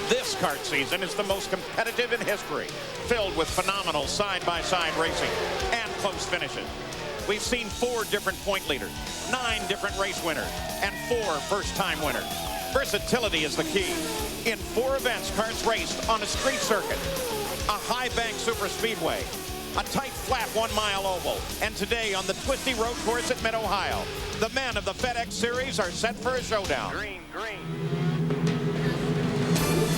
This kart season is the most competitive in history, filled with phenomenal side-by-side racing and close finishes. We've seen 4 different point leaders, 9 different race winners, and 4 first-time winners. Versatility is the key. In 4 events, karts raced on a street circuit, a high-bank superspeedway, a tight, flat 1-mile oval, and today on the twisty road course at Mid-Ohio. The men of the FedEx Series are set for a showdown. Green.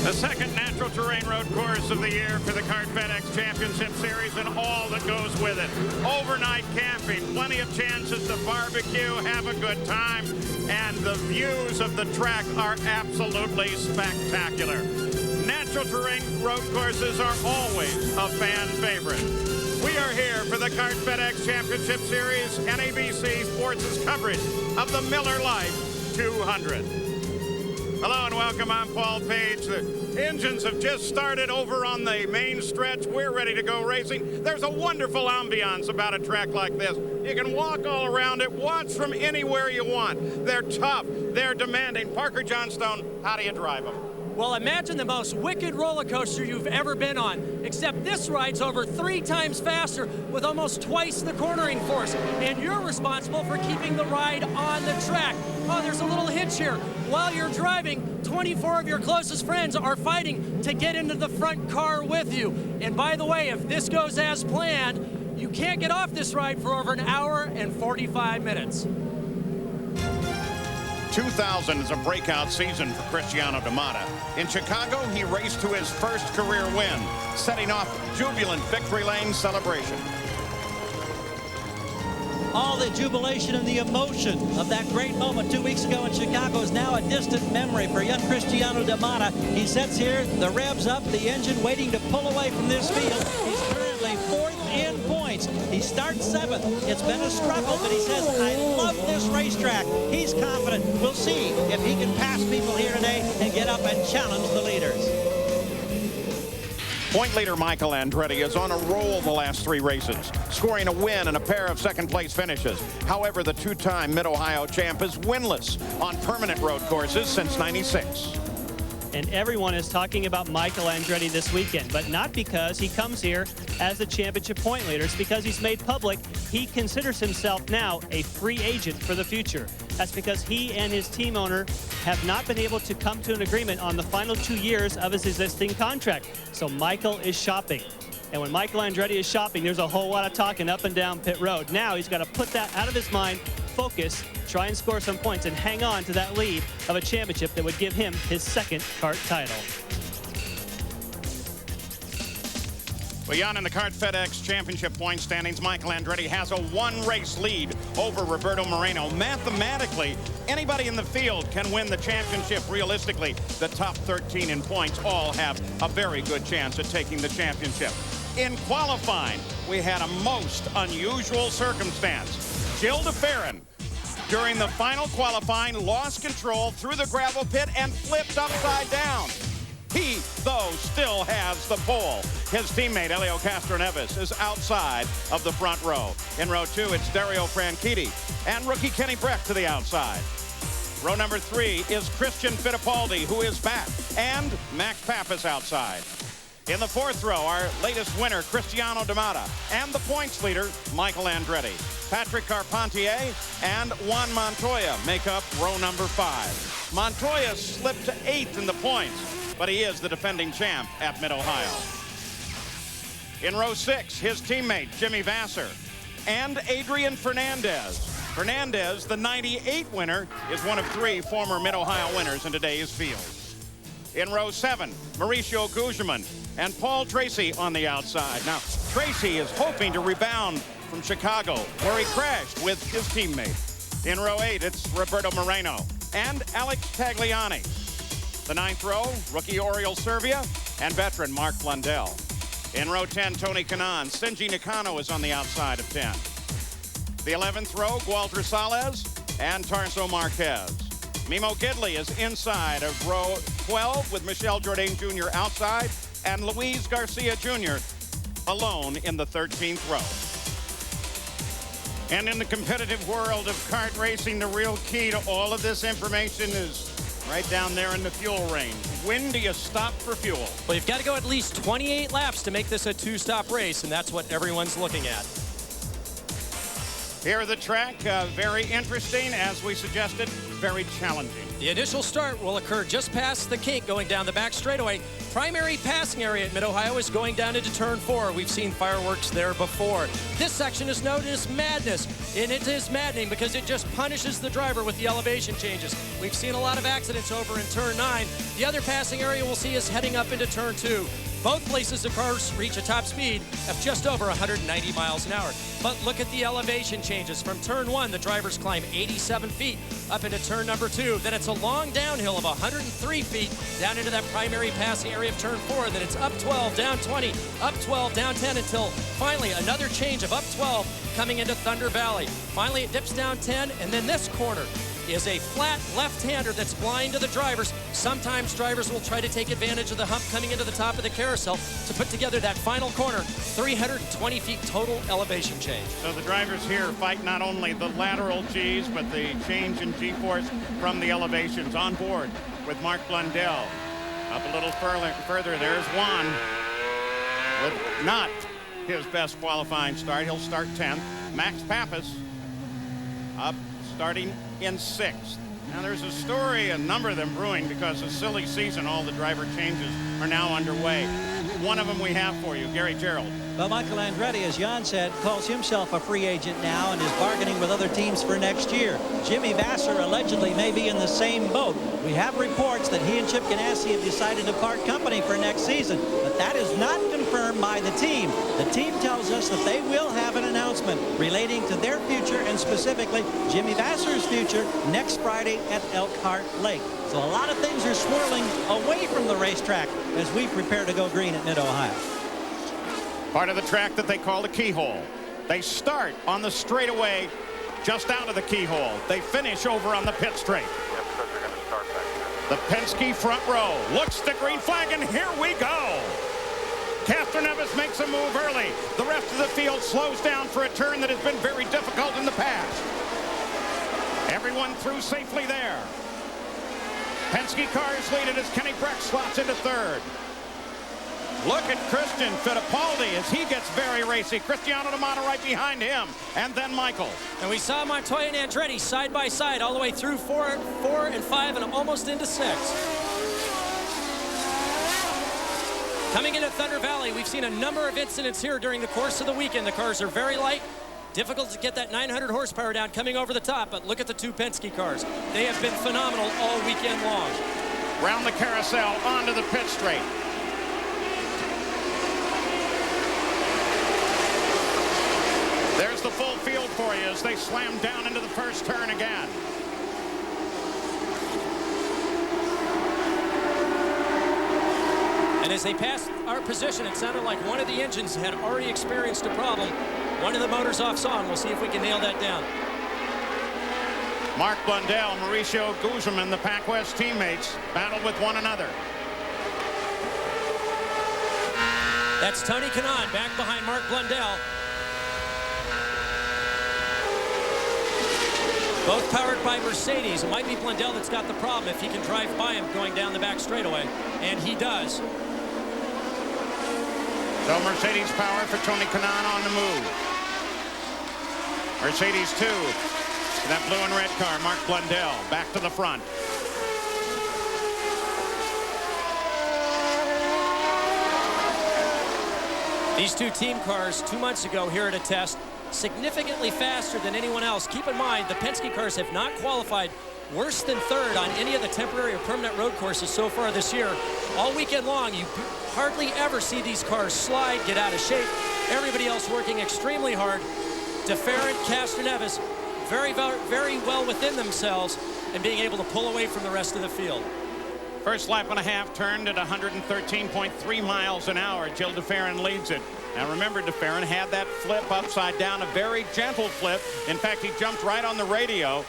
The second natural terrain road course of the year for the Kart FedEx Championship Series and all that goes with it. Overnight camping, plenty of chances to barbecue, have a good time, and the views of the track are absolutely spectacular. Natural terrain road courses are always a fan favorite. We are here for the Kart FedEx Championship Series and ABC Sports' coverage of the Miller Lite 200. Hello and welcome. I'm Paul Page. The engines have just started over on the main stretch. We're ready to go racing. There's a wonderful ambiance about a track like this. You can walk all around it, watch from anywhere you want. They're tough. They're demanding. Parker Johnstone, how do you drive them? Well, imagine the most wicked roller coaster you've ever been on, except this ride's over 3 times faster with almost twice the cornering force, and you're responsible for keeping the ride on the track. Oh, there's a little hitch here. While you're driving, 24 of your closest friends are fighting to get into the front car with you. And by the way, if this goes as planned, you can't get off this ride for over 1 hour and 45 minutes. 2000 is a breakout season for Cristiano D'Amata. In Chicago, he raced to his first career win, setting off a jubilant victory lane celebration. All the jubilation and the emotion of that great moment 2 weeks ago in Chicago is now a distant memory for young Cristiano D'Amata. He sits here, the revs up, the engine waiting to pull away from this field. He's currently 4th in points. He starts 7th. It's been a struggle, but he says, I love this racetrack. He's confident. We'll see if he can pass people here today and get up and challenge the leaders. Point leader Michael Andretti is on a roll the last 3 races, scoring a win and a pair of second-place finishes. However, the 2-time Mid-Ohio champ is winless on permanent road courses since '96. And everyone is talking about Michael Andretti this weekend, but not because he comes here as the championship point leader. It's because he's made public he considers himself now a free agent for the future. That's because he and his team owner have not been able to come to an agreement on the final 2 years of his existing contract. So Michael is shopping. And when Michael Andretti is shopping, there's a whole lot of talking up and down pit road. Now he's got to put that out of his mind, focus, try and score some points, and hang on to that lead of a championship that would give him his 2nd kart title. Well, Jan, in the Kart FedEx Championship point standings, Michael Andretti has a 1-race lead over Roberto Moreno. Mathematically, anybody in the field can win the championship. Realistically, the top 13 in points all have a very good chance at taking the championship. In qualifying, we had a most unusual circumstance. Gilles de Ferran, during the final qualifying, lost control through the gravel pit and flipped upside down. He, though, still has the pole. His teammate, Helio Castroneves, is outside of the front row. In row 2, it's Dario Franchitti and rookie Kenny Breck to the outside. Row number 3 is Christian Fittipaldi, who is back, and Max Pappas outside. In the 4th row, our latest winner, Cristiano D'Amata, and the points leader, Michael Andretti. Patrick Carpentier and Juan Montoya make up row number 5. Montoya slipped to 8th in the points, but he is the defending champ at Mid-Ohio. In row 6, his teammate, Jimmy Vasser, and Adrian Fernandez. Fernandez, the '98 winner, is one of 3 former Mid-Ohio winners in today's field. In row 7, Mauricio Gugelmin and Paul Tracy on the outside. Now, Tracy is hoping to rebound from Chicago, where he crashed with his teammate. In row 8, it's Roberto Moreno and Alex Tagliani. The 9th row, rookie Oriol Servia and veteran Mark Blundell. In row 10, Tony Kanaan. Shinji Nakano is on the outside of 10. The 11th row, Gualter Salles and Tarso Marquez. Mimo Gidley is inside of row 12 with Michel Jourdain Jr. outside and Luis Garcia Jr. alone in the 13th row. And in the competitive world of kart racing, the real key to all of this information is right down there in the fuel range. When do you stop for fuel? Well, you've got to go at least 28 laps to make this a two-stop race, and that's what everyone's looking at. Here the track, very interesting, as we suggested, very challenging. The initial start will occur just past the kink going down the back straightaway. Primary passing area at Mid-Ohio is going down into turn 4. We've seen fireworks there before. This section is known as madness, and it is maddening because it just punishes the driver with the elevation changes. We've seen a lot of accidents over in turn 9. The other passing area we'll see is heading up into turn 2. Both places the cars reach a top speed of just over 190 miles an hour. But look at the elevation changes. From turn 1, the drivers climb 87 feet up into turn number 2. Then it's a long downhill of 103 feet down into that primary passing area of turn 4. Then it's up 12, down 20, up 12, down 10, until finally another change of up 12 coming into Thunder Valley. Finally, it dips down 10, and then this corner is a flat left-hander that's blind to the drivers. Sometimes drivers will try to take advantage of the hump coming into the top of the carousel to put together that final corner. 320 feet total elevation change. So the drivers here fight not only the lateral G's, but the change in G-force from the elevations. On board with Mark Blundell. Up a little further, there's Juan with not his best qualifying start. He'll start 10th. Max Pappas up, starting in 6th. Now there's a story, a number of them brewing, because a silly season, all the driver changes are now underway. One of them we have for you, Gary Gerould. Well, Michael Andretti, as Jan said, calls himself a free agent now and is bargaining with other teams for next year. Jimmy Vasser allegedly may be in the same boat. We have reports that he and Chip Ganassi have decided to part company for next season, but that is not confirmed by the team. The team tells us that they will have an announcement relating to their future, and specifically Jimmy Vasser's future, next Friday at Elkhart Lake. So a lot of things are swirling away from the racetrack as we prepare to go green at Mid-Ohio. Part of the track that they call the keyhole. They start on the straightaway just out of the keyhole. They finish over on the pit straight. The Penske front row looks the green flag, and here we go. Castroneves makes a move early. The rest of the field slows down for a turn that has been very difficult in the past. Everyone through safely there. Penske cars lead it as Kenny Brack slots into 3rd. Look at Christian Fittipaldi as he gets very racy. Cristiano D'Amato right behind him, and then Michael. And we saw Montoya and Andretti side by side all the way through 4 and 5 and almost into 6. Coming into Thunder Valley, we've seen a number of incidents here during the course of the weekend. The cars are very light. Difficult to get that 900 horsepower down coming over the top, but look at the 2 Penske cars. They have been phenomenal all weekend long. Round the carousel, onto the pit straight. There's the full field for you as they slam down into the first turn again. And as they passed our position, it sounded like one of the engines had already experienced a problem. One of the motors off's on. We'll see if we can nail that down. Mark Blundell, Mauricio Guzman, the PacWest teammates, battled with one another. That's Tony Kanaan back behind Mark Blundell. Both powered by Mercedes. It might be Blundell that's got the problem if he can drive by him going down the back straightaway, and he does. So Mercedes power for Tony Kanaan on the move. Mercedes 2. That blue and red car, Mark Blundell, back to the front. These 2 team cars 2 months ago here at a test, significantly faster than anyone else. Keep in mind, the Penske cars have not qualified worse than 3rd on any of the temporary or permanent road courses so far this year. All weekend long, you hardly ever see these cars slide, get out of shape. Everybody else working extremely hard. DeFerrin, Castroneves, very well within themselves and being able to pull away from the rest of the field. First lap and a half turned at 113.3 miles an hour. Gil DeFerrin leads it. Now remember, DeFerrin had that flip upside down, a very gentle flip. In fact, he jumped right on the radio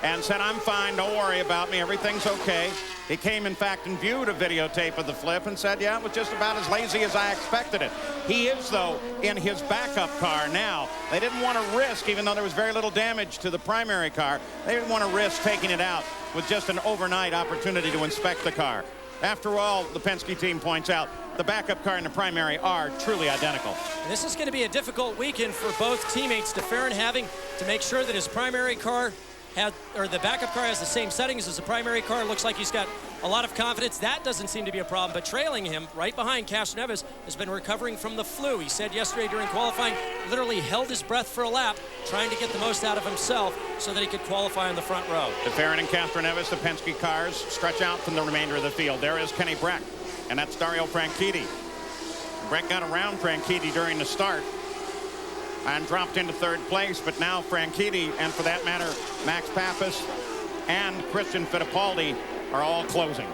and said, "I'm fine, don't worry about me, everything's okay." He came, in fact, and viewed a videotape of the flip and said, "Yeah, it was just about as lazy as I expected it." He is, though, in his backup car now. They didn't want to risk, even though there was very little damage to the primary car, they didn't want to risk taking it out. with just an overnight opportunity to inspect the car. After all, the Penske team points out, the backup car and the primary are truly identical. And this is going to be a difficult weekend for both teammates. DeFerrin having to make sure that his primary car the backup car has the same settings as the primary car. Looks like he's got a lot of confidence. That doesn't seem to be a problem, but trailing him right behind Castroneves has been recovering from the flu. He said yesterday during qualifying, literally held his breath for a lap, trying to get the most out of himself so that he could qualify on the front row. DeFerrin and Castroneves, the Penske cars, stretch out from the remainder of the field. There is Kenny Brack, and that's Dario Franchitti. Brack got around Franchitti during the start and dropped into third place, but now Franchitti, and for that matter, Max Pappas and Christian Fittipaldi are all closing.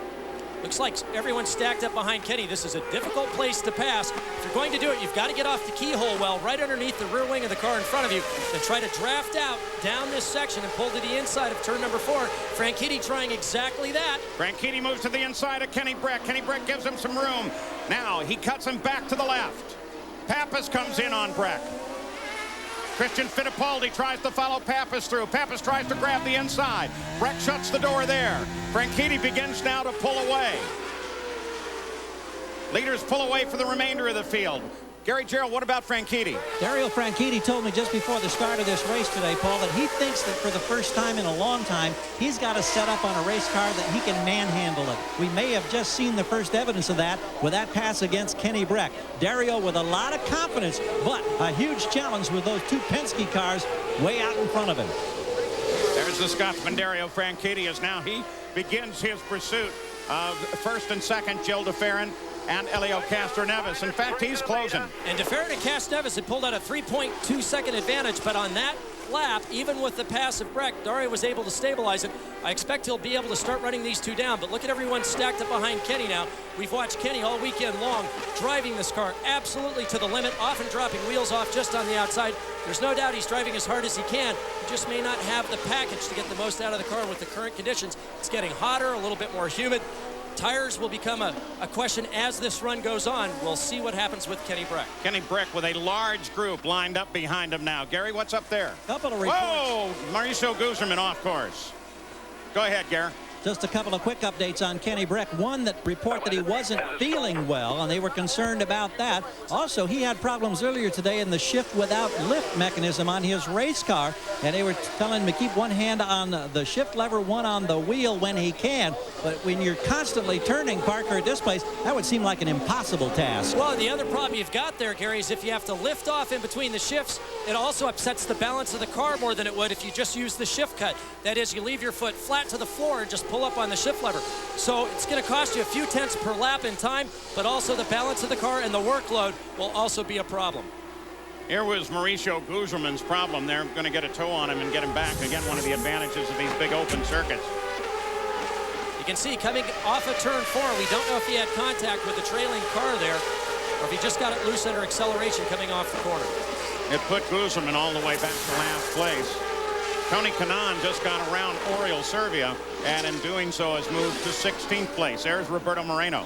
Looks like everyone's stacked up behind Kenny. This is a difficult place to pass. If you're going to do it, you've got to get off the keyhole well right underneath the rear wing of the car in front of you, then try to draft out down this section and pull to the inside of turn number 4. Franchitti trying exactly that. Franchitti moves to the inside of Kenny Brack. Kenny Brack gives him some room. Now he cuts him back to the left. Pappas comes in on Brack. Christian Fittipaldi tries to follow Pappas through. Pappas tries to grab the inside. Brack shuts the door there. Franchitti begins now to pull away. Leaders pull away for the remainder of the field. Gary Gerould, what about Franchitti? Dario Franchitti told me just before the start of this race today, Paul, that he thinks that for the first time in a long time, he's got to set up on a race car that he can manhandle it. We may have just seen the first evidence of that with that pass against Kenny Brack. Dario with a lot of confidence, but a huge challenge with those two Penske cars way out in front of him. There's the Scotsman Dario Franchitti as now he begins his pursuit of first and second Gil DeFerrin and Helio Castroneves. In fact, he's closing. And DeFerrin and Castroneves had pulled out a 3.2-second advantage, but on that lap, even with the pass of Brack, Dario was able to stabilize it. I expect he'll be able to start running these two down, but look at everyone stacked up behind Kenny now. We've watched Kenny all weekend long driving this car absolutely to the limit, often dropping wheels off just on the outside. There's no doubt he's driving as hard as he can. He just may not have the package to get the most out of the car with the current conditions. It's getting hotter, a little bit more humid. Tires will become a question as this run goes on. We'll see what happens with Kenny Brack. Kenny Brack with a large group lined up behind him now. Gary, what's up there? Couple of reports. Whoa! Mauricio Guzman off course. Go ahead, Gary. Just a couple of quick updates on Kenny Brack. One, that report that he wasn't feeling well, and they were concerned about that. Also, he had problems earlier today in the shift without lift mechanism on his race car, and they were telling him to keep one hand on the shift lever, one on the wheel when he can. But when you're constantly turning, Parker, at this place, that would seem like an impossible task. Well, the other problem you've got there, Gary, is if you have to lift off in between the shifts, it also upsets the balance of the car more than it would if you just use the shift cut. That is, you leave your foot flat to the floor and just pull up on the shift lever. So it's going to cost you a few tenths per lap in time, but also the balance of the car and the workload will also be a problem. Here was Mauricio Guzman's problem. They're going to get a tow on him and get him back. Again, one of the advantages of these big open circuits. You can see coming off of turn 4, we don't know if he had contact with the trailing car there or if he just got it loose under acceleration coming off the corner. It put Guzman all the way back to last place. Tony Kanaan just got around Oriol Servia, and in doing so has moved to 16th place. There's Roberto Moreno.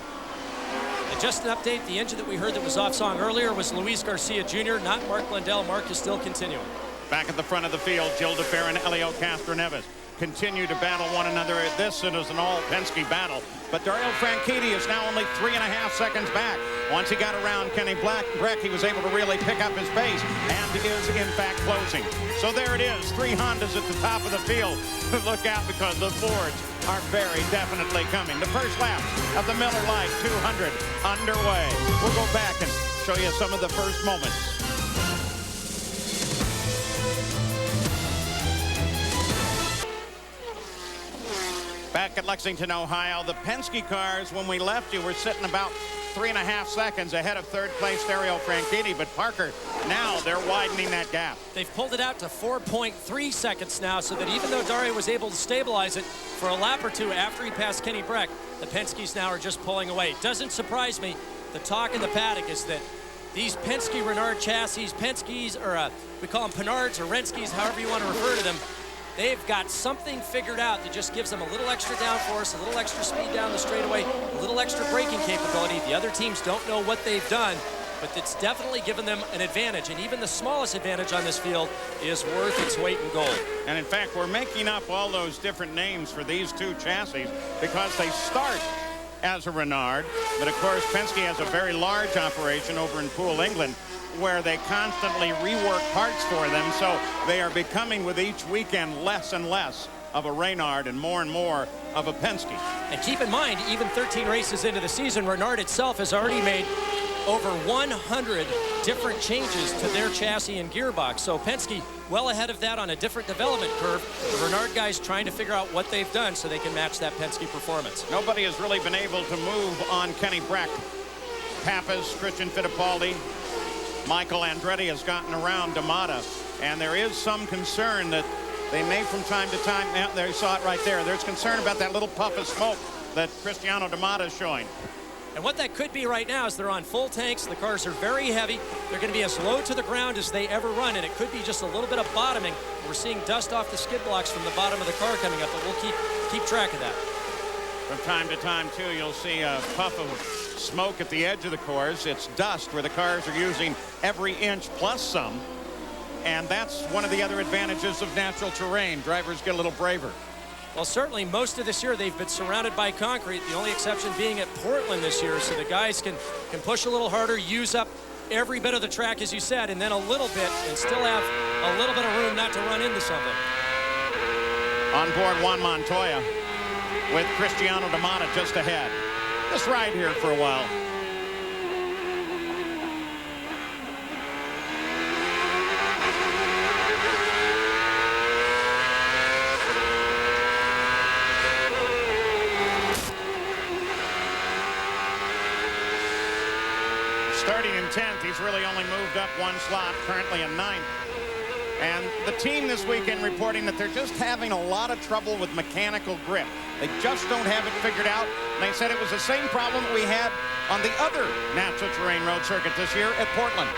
And just an update, the engine that we heard that was off song earlier was Luis Garcia Jr., not Mark Blundell. Mark is still continuing. Back at the front of the field, Gil DeFerrin, Helio Castroneves continue to battle one another. This is an all-Penske battle. But Dario Franchitti is now only 3.5 seconds back. Once he got around Kenny Brack, he was able to really pick up his pace and is, in fact, closing. So there it is, 3 Hondas at the top of the field. Look out, because the Fords are very definitely coming. The first lap of the Miller Lite 200 underway. We'll go back and show you some of the first moments. Back at Lexington, Ohio, the Penske cars, when we left you, were sitting about 3.5 seconds ahead of third place Dario Franchitti. But Parker, now they're widening that gap. They've pulled it out to 4.3 seconds now, so that even though Dario was able to stabilize it for a lap or two after he passed Kenny Brack, the Penskes now are just pulling away. It doesn't surprise me. The talk in the paddock is that these Penske Renard chassis, Penskes, or we call them Penards or Renskis, however you want to refer to them, they've got something figured out that just gives them a little extra downforce, a little extra speed down the straightaway, a little extra braking capability. The other teams don't know what they've done, but it's definitely given them an advantage, and even the smallest advantage on this field is worth its weight in gold. And in fact, we're making up all those different names for these two chassis because they start as a Renard, but of course Penske has a very large operation over in Poole, England, where they constantly rework parts for them, so they are becoming with each weekend less and less of a Reynard and more of a Penske. And keep in mind, even 13 races into the season, Renard itself has already made over 100 different changes to their chassis and gearbox. So Penske well ahead of that on a different development curve. The Renard guys trying to figure out what they've done so they can match that Penske performance. Nobody has really been able to move on Kenny Brack. Pappas, Christian Fittipaldi, Michael Andretti has gotten around D'Amata, and there is some concern that they may from time to time, there you saw it right there, there's concern about that little puff of smoke that Cristiano D'Amata is showing. And what that could be right now is they're on full tanks, the cars are very heavy, they're going to be as low to the ground as they ever run, and it could be just a little bit of bottoming. We're seeing dust off the skid blocks from the bottom of the car coming up, but we'll keep track of that. From time to time, too, you'll see a puff of smoke at the edge of the course. It's dust where the cars are using every inch plus some. And that's one of the other advantages of natural terrain. Drivers get a little braver. Well, certainly most of this year they've been surrounded by concrete, the only exception being at Portland this year, so the guys can push a little harder, use up every bit of the track, as you said, and then a little bit, and still have a little bit of room not to run into something. On board Juan Montoya with Cristiano D'Amata just ahead. Just ride here for a while. Starting in 10th, he's really only moved up one slot, currently in 9th. And the team this weekend reporting that they're just having a lot of trouble with mechanical grip. They just don't have it figured out. And they said it was the same problem we had on the other natural terrain road circuit this year at Portland.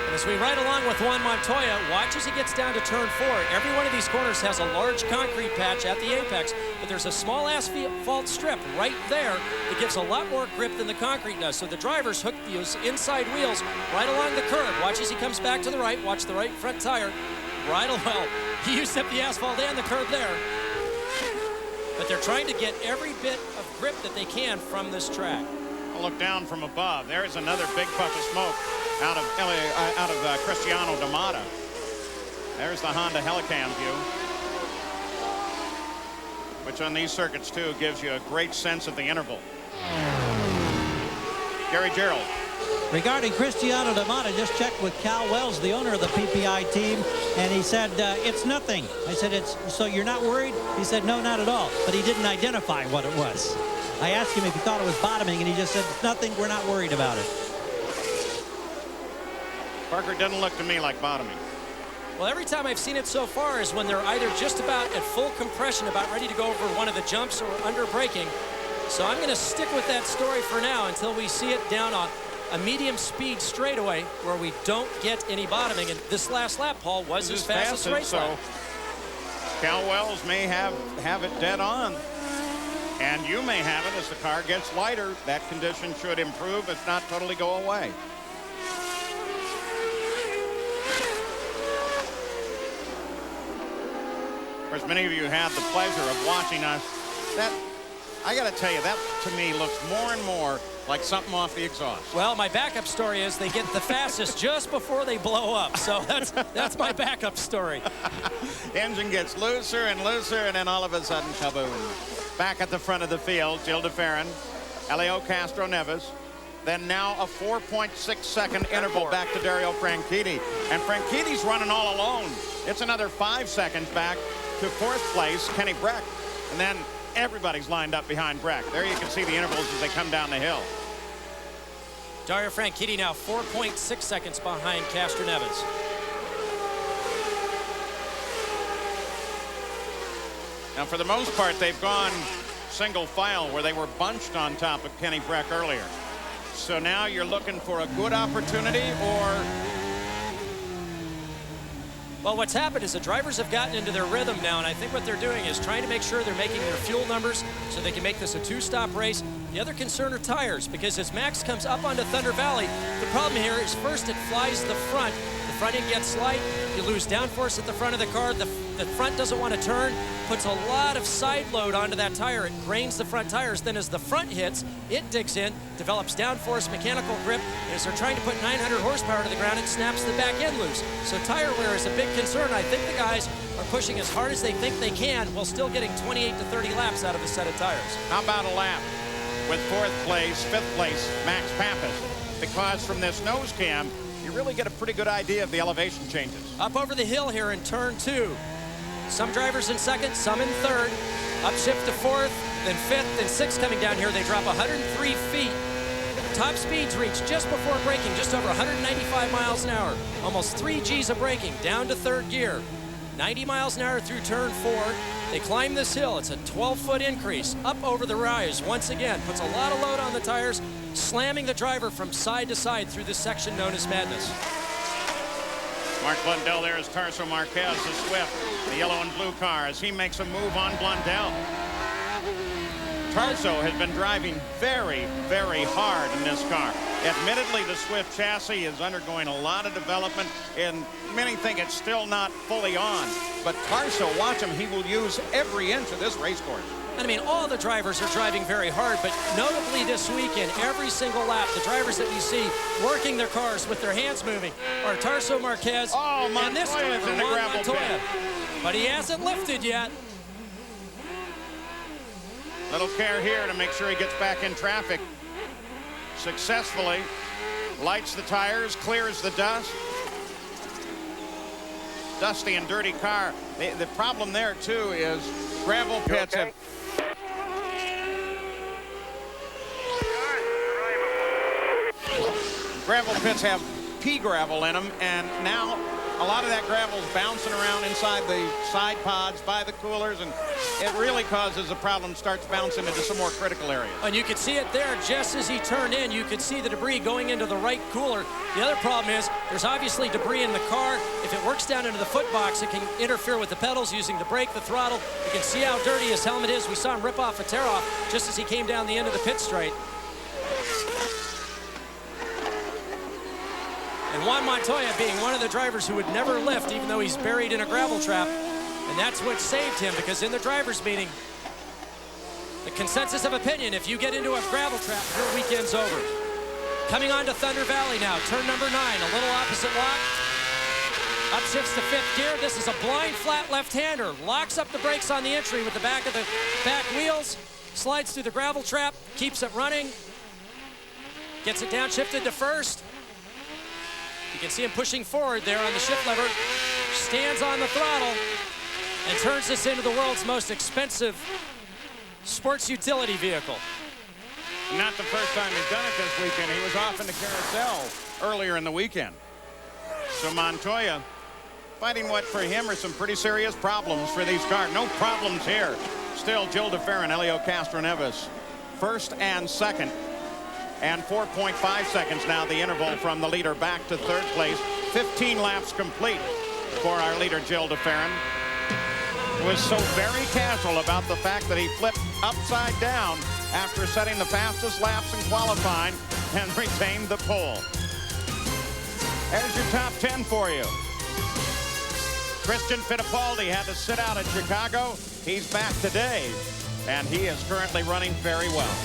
And as we ride along with Juan Montoya, watch as he gets down to turn 4. Every one of these corners has a large concrete patch at the apex, but there's a small asphalt strip right there that gives a lot more grip than the concrete does. So the drivers hook those inside wheels right along the curb. Watch as he comes back to the right. Watch the right front tire. Right, well, he used up the asphalt and the curb there. But they're trying to get every bit of grip that they can from this track. I'll look down from above. There's another big puff of smoke out of Cristiano D'Amata. There's the Honda Helicam view, which on these circuits too gives you a great sense of the interval. Gary Gerould. Regarding Cristiano D'Amata, just checked with Cal Wells, the owner of the PPI team, and he said, it's nothing. I said, so you're not worried? He said, no, not at all. But he didn't identify what it was. I asked him if he thought it was bottoming, and he just said, it's nothing, we're not worried about it. Parker, doesn't look to me like bottoming. Well, every time I've seen it so far is when they're either just about at full compression, about ready to go over one of the jumps, or under braking. So I'm going to stick with that story for now until we see it down on a medium speed straightaway where we don't get any bottoming. And this last lap, Paul, was his fastest race lap. Cal Wells may have it dead on. And you may have it as the car gets lighter. That condition should improve, if not totally go away. Of course, many of you had the pleasure of watching us. I got to tell you, that to me looks more and more like something off the exhaust. Well, my backup story is they get the fastest just before they blow up. So that's my backup story. Engine gets looser and looser, and then all of a sudden, kaboom. Back at the front of the field, Gil de Ferran, Helio Castroneves, then now a 4.6-second interval back to Dario Franchitti. And Franchitti's running all alone. It's another 5 seconds back to 4th place, Kenny Brack. And then everybody's lined up behind Brack. There you can see the intervals as they come down the hill. Dario Franchitti now 4.6 seconds behind Castroneves. Now, for the most part, they've gone single file where they were bunched on top of Kenny Brack earlier. So now you're looking for a good opportunity or Well, what's happened is the drivers have gotten into their rhythm now, and I think what they're doing is trying to make sure they're making their fuel numbers so they can make this a two-stop race. The other concern are tires, because as Max comes up onto Thunder Valley, the problem here is first it flies the front. The front end gets light, you lose downforce at the front of the car, the front doesn't want to turn, puts a lot of side load onto that tire, it grains the front tires, then as the front hits, it digs in, develops downforce, mechanical grip, and as they're trying to put 900 horsepower to the ground, it snaps the back end loose. So tire wear is a big concern. I think the guys are pushing as hard as they think they can while still getting 28 to 30 laps out of a set of tires. How about a lap with 4th place, 5th place, Max Pappas? Because from this nose cam, you really get a pretty good idea of the elevation changes. Up over the hill here in turn 2. Some drivers in 2nd, some in 3rd. Upshift to 4th, then 5th, then 6th coming down here. They drop 103 feet. Top speeds reach just before braking, just over 195 miles an hour. Almost 3 Gs of braking, down to 3rd gear. 90 miles an hour through turn 4. They climb this hill. It's a 12-foot increase up over the rise. Once again, puts a lot of load on the tires, slamming the driver from side to side through this section known as Madness. Mark Blundell there is Tarso Marquez, the Swift, the yellow and blue car, as he makes a move on Blundell. Tarso has been driving very, very hard in this car. Admittedly, the Swift chassis is undergoing a lot of development, and many think it's still not fully on. But Tarso, watch him, he will use every inch of this race course. And I mean, all the drivers are driving very hard, but notably this weekend, every single lap, the drivers that we see working their cars with their hands moving are Tarso Marquez and this driver, Juan Montoya. But he hasn't lifted yet. Little care here to make sure he gets back in traffic successfully. Lights the tires, clears the dust. Dusty and dirty car. The problem there, too, is gravel pits have... Gravel pits have pea gravel in them, and now a lot of that gravel is bouncing around inside the side pods by the coolers, and it really causes a problem, starts bouncing into some more critical areas. And you could see it there just as he turned in. You could see the debris going into the right cooler. The other problem is there's obviously debris in the car. If it works down into the foot box, it can interfere with the pedals using the brake, the throttle. You can see how dirty his helmet is. We saw him rip off a tear-off just as he came down the end of the pit straight. And Juan Montoya being one of the drivers who would never lift even though he's buried in a gravel trap. And that's what saved him, because in the driver's meeting, the consensus of opinion, if you get into a gravel trap, your weekend's over. Coming on to Thunder Valley now, turn number 9, a little opposite lock. Upshifts to 5th gear. This is a blind flat left-hander. Locks up the brakes on the entry with the back of the back wheels. Slides through the gravel trap, keeps it running. Gets it downshifted to 1st. You can see him pushing forward there on the shift lever. Stands on the throttle and turns this into the world's most expensive sports utility vehicle. Not the first time he's done it this weekend. He was off in the carousel earlier in the weekend. So Montoya fighting what for him are some pretty serious problems for these cars. No problems here. Still, Gil de Ferran, Helio Castroneves, 1st and 2nd. And 4.5 seconds now, the interval from the leader back to 3rd place. 15 laps complete for our leader, Gil de Ferran. Was so very casual about the fact that he flipped upside down after setting the fastest laps in qualifying and retained the pole. There's your top 10 for you. Christian Fittipaldi had to sit out at Chicago. He's back today, and he is currently running very well.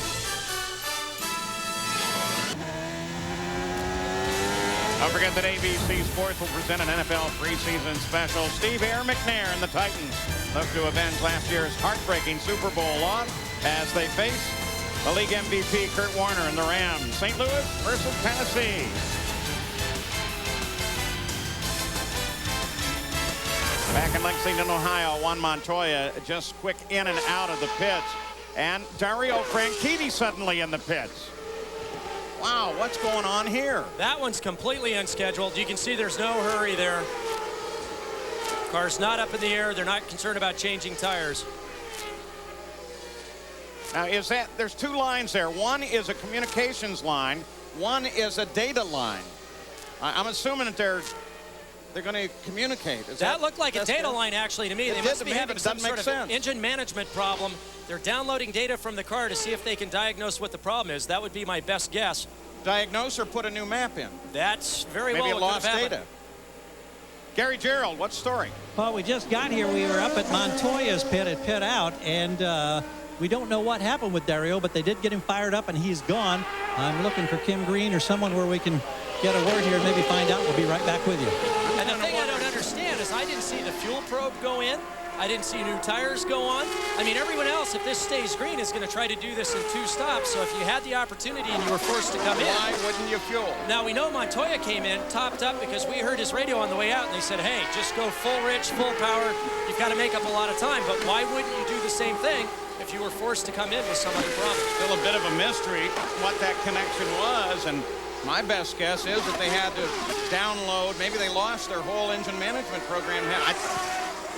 Don't forget that ABC Sports will present an NFL preseason special. Steve Air McNair and the Titans look to avenge last year's heartbreaking Super Bowl loss as they face the league MVP Kurt Warner and the Rams. St. Louis versus Tennessee. Back in Lexington, Ohio, Juan Montoya just quick in and out of the pits. And Dario Franchitti suddenly in the pits. Wow, what's going on here? That one's completely unscheduled. You can see there's no hurry there. Car's not up in the air. They're not concerned about changing tires. Now, there's 2 lines there. One is a communications line. One is a data line. I'm assuming that they're they're going to communicate. That looked like a data line, actually, to me. They must be having some sort of engine management problem. They're downloading data from the car to see if they can diagnose what the problem is. That would be my best guess. Diagnose or put a new map in? That's very well maybe it lost data. Gary Gerould, what story? Well, we just got here. We were up at Montoya's pit at Pit Out, and we don't know what happened with Dario, but they did get him fired up, and he's gone. I'm looking for Kim Green or someone where we can get a word here and maybe find out. We'll be right back with you. And the thing I don't understand is I didn't see the fuel probe go in. I didn't see new tires go on. I mean, everyone else, if this stays green, is going to try to do this in 2 stops. So if you had the opportunity and you were forced to come in. Why wouldn't you fuel? Now, we know Montoya came in, topped up, because we heard his radio on the way out, and they said, hey, just go full rich, full power. You've got to make up a lot of time. But why wouldn't you do the same thing if you were forced to come in with some other problem? Still a bit of a mystery what that connection was. And my best guess is that they had to download. Maybe they lost their whole engine management program.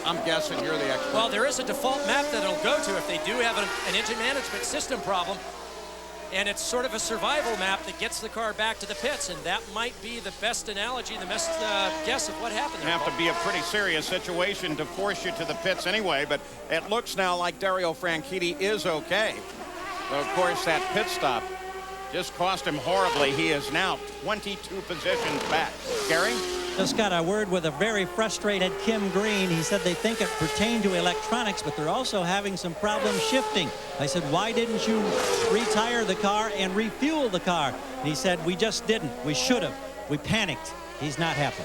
I'm guessing you're the expert. Well, there is a default map that it'll go to if they do have an engine management system problem. And it's sort of a survival map that gets the car back to the pits. And that might be the best analogy, the best guess of what happened there. It'd have to be a pretty serious situation to force you to the pits anyway. But it looks now like Dario Franchitti is okay. Though, of course, that pit stop just cost him horribly. He is now 22 positions back. Gary? Just got a word with a very frustrated Kim Green. He said they think it pertained to electronics, but they're also having some problems shifting. I said, why didn't you retire the car and refuel the car? And he said, we just didn't. We should have. We panicked. He's not happy.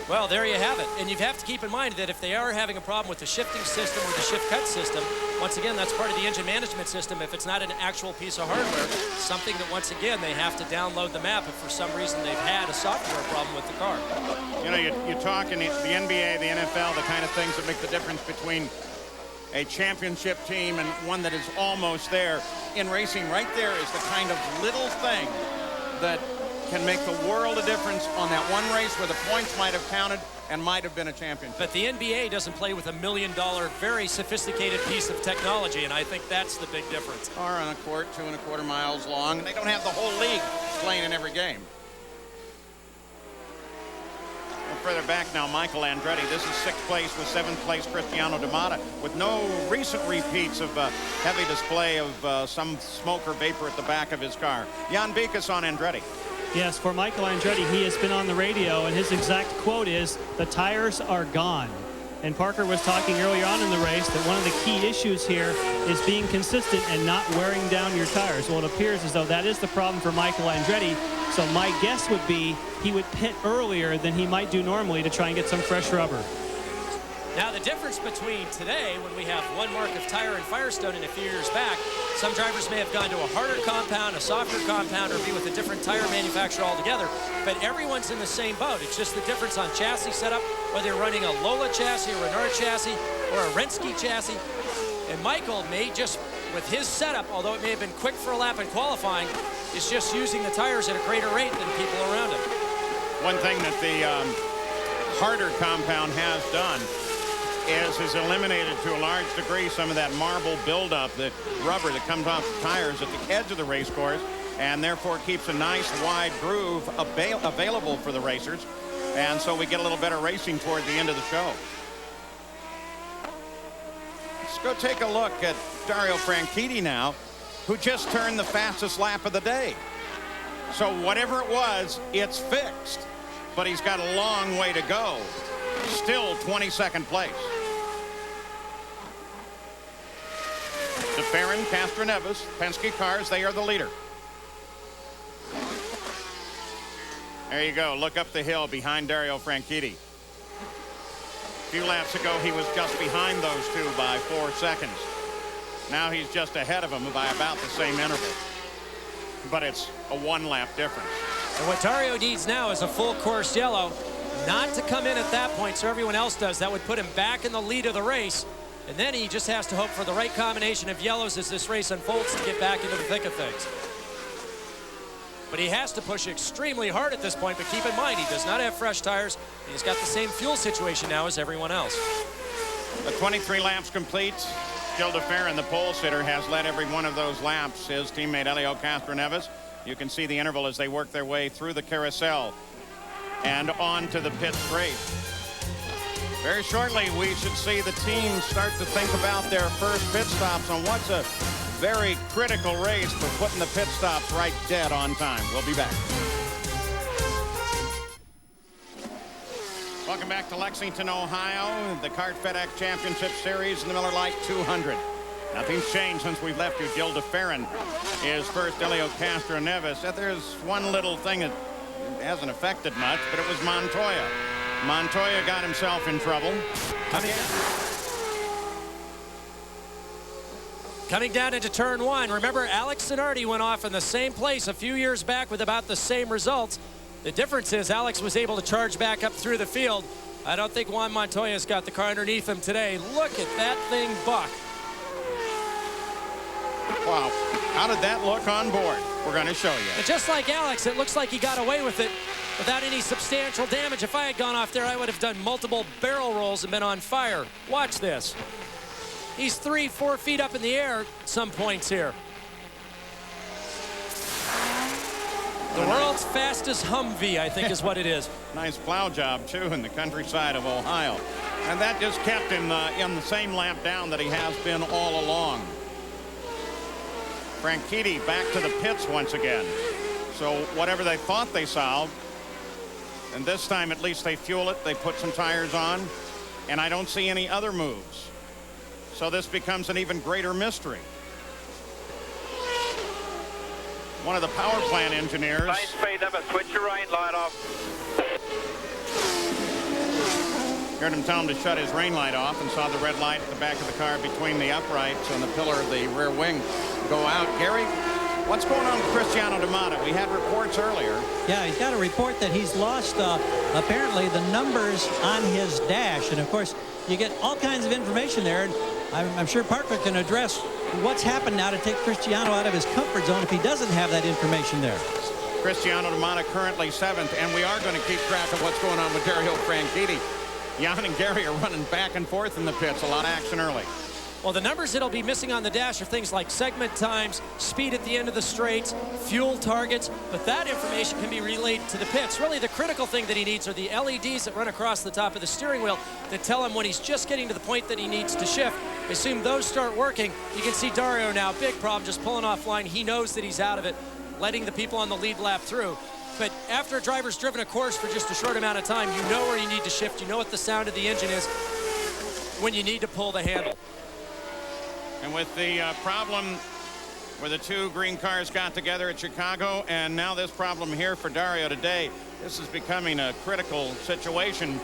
Well, there you have it. And you have to keep in mind that if they are having a problem with the shifting system or the shift cut system, once again, that's part of the engine management system. If it's not an actual piece of hardware, something that, once again, they have to download the map if for some reason they've had a software problem with the car. You know, you talk in the NBA, the NFL, the kind of things that make the difference between a championship team and one that is almost there. In racing, right there is the kind of little thing that can make the world of difference on that one race where the points might have counted and might have been a championship. But the NBA doesn't play with $1 million, very sophisticated piece of technology, and I think that's the big difference. Car on a court 2¼ miles long, and they don't have the whole league playing in every game. Further back now, Michael Andretti. This is 6th place with 7th place Cristiano D'Amata, with no recent repeats of heavy display of some smoke or vapor at the back of his car. Jan Bikas on Andretti. Yes, for Michael Andretti, he has been on the radio, and his exact quote is, the tires are gone. And Parker was talking earlier on in the race that one of the key issues here is being consistent and not wearing down your tires. Well, it appears as though that is the problem for Michael Andretti. So my guess would be he would pit earlier than he might do normally to try and get some fresh rubber. Now, the difference between today, when we have one mark of tire in Firestone, and a few years back, some drivers may have gone to a harder compound, a softer compound, or be with a different tire manufacturer altogether. But everyone's in the same boat. It's just the difference on chassis setup, whether you're running a Lola chassis, a Renard chassis, or a Renski chassis. And Michael may just, with his setup, although it may have been quick for a lap in qualifying, is just using the tires at a greater rate than people around him. One thing that the harder compound has done is eliminated to a large degree some of that marble buildup, the rubber that comes off the tires at the edge of the race course, and therefore keeps a nice wide groove available for the racers. And so we get a little better racing toward the end of the show. Let's go take a look at Dario Franchitti now, who just turned the fastest lap of the day. So whatever it was, it's fixed. But he's got a long way to go. Still 22nd place. DeFerrin, Castroneves, Penske cars, they are the leader. There you go. Look up the hill behind Dario Franchitti. A few laps ago, he was just behind those two by 4 seconds. Now he's just ahead of them by about the same interval. But it's a 1-lap difference. And what Dario needs now is a full course yellow, not to come in at that point so everyone else does. That would put him back in the lead of the race. And then he just has to hope for the right combination of yellows as this race unfolds to get back into the thick of things. But he has to push extremely hard at this point. But keep in mind, he does not have fresh tires. And he's got the same fuel situation now as everyone else. The 23 laps complete. Gil DeFerrin, the pole sitter, has led every one of those laps. His teammate Helio Castroneves. You can see the interval as they work their way through the carousel. and on to the pit straight. Very shortly, we should see the team start to think about their first pit stops on what's a very critical race for putting the pit stops right dead on time. We'll be back. Welcome back to Lexington, Ohio, the CART FedEx Championship Series in the Miller Lite 200. Nothing's changed since we left you. Gil de Ferran is first. Helio Castroneves. There's one little thing that hasn't affected much, but it was Montoya. Montoya got himself in trouble. Coming down into turn one. Remember, Alex Zanardi went off in the same place a few years back with about the same results. The difference is Alex was able to charge back up through the field. I don't think Juan Montoya's got the car underneath him today. Look at that thing buck. Wow. How did that look on board? We're going to show you. And just like Alex, it looks like he got away with it without any substantial damage. If I had gone off there, I would have done multiple barrel rolls and been on fire. Watch this. He's 3-4 feet up in the air at some points here. The world's fastest Humvee, I think, is what it is. Nice plow job, too, in the countryside of Ohio. And that just kept him in the same lap down that he has been all along. Franchitti back to the pits once again. So whatever they thought they solved, and this time at least they fuel it, they put some tires on, and I don't see any other moves. So this becomes an even greater mystery. One of the power plant engineers. Main speed limit, switch your rain light off. Heard him tell him to shut his rain light off and saw the red light at the back of the car between the uprights and the pillar of the rear wing go out. Gary, what's going on with Cristiano D'Amata? We had reports earlier. Yeah, he's got a report that he's lost, apparently, the numbers on his dash. And, of course, you get all kinds of information there. And I'm sure Parker can address what's happened now to take Cristiano out of his comfort zone if he doesn't have that information there. Cristiano D'Amata currently 7th, and we are going to keep track of what's going on with Dario Franchitti. Jan and Gary are running back and forth in the pits. A lot of action early. Well, the numbers that'll be missing on the dash are things like segment times, speed at the end of the straights, fuel targets, but that information can be relayed to the pits. Really, the critical thing that he needs are the LEDs that run across the top of the steering wheel that tell him when he's just getting to the point that he needs to shift. Assume those start working. You can see Dario now, big problem, just pulling offline. He knows that he's out of it, letting the people on the lead lap through. But after a driver's driven a course for just a short amount of time, you know where you need to shift. You know what the sound of the engine is when you need to pull the handle. And with the problem where the two green cars got together at Chicago, and now this problem here for Dario today, this is becoming a critical situation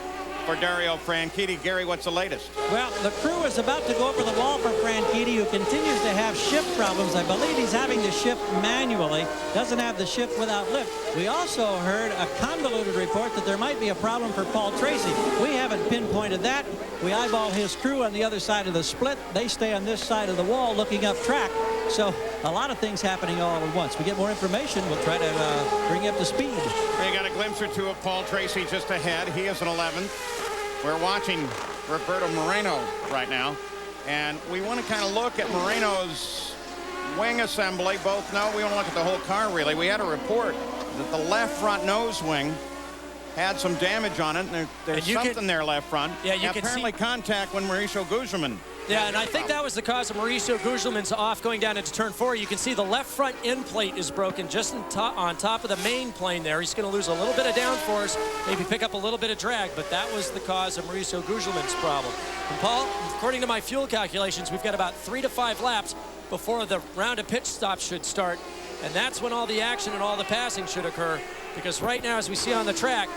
for Dario Franchitti. Gary, what's the latest? Well, the crew is about to go over the wall for Franchitti, who continues to have shift problems. I believe he's having to shift manually, doesn't have the shift without lift. We also heard a convoluted report that there might be a problem for Paul Tracy. We haven't pinpointed that. We eyeball his crew on the other side of the split. They stay on this side of the wall looking up track. So a lot of things happening all at once. We get more information, we'll try to bring you up to speed. We got a glimpse or two of Paul Tracy just ahead. He is an 11th. We're watching Roberto Moreno right now, and we want to kind of look at Moreno's wing assembly. We want to look at the whole car, really. We had a report that the left front nose wing had some damage on it, and there's something there left front. Yeah, you can apparently see contact when Mauricio Gugelmin. Yeah, and I think that was the cause of Mauricio Gugelmin's off going down into turn 4. You can see the left front end plate is broken just on top of the main plane there. He's going to lose a little bit of downforce, maybe pick up a little bit of drag, but that was the cause of Mauricio Gugelmin's problem. And Paul, according to my fuel calculations, we've got about 3 to 5 laps before the round of pit stops should start, and that's when all the action and all the passing should occur, because right now, as we see on the track,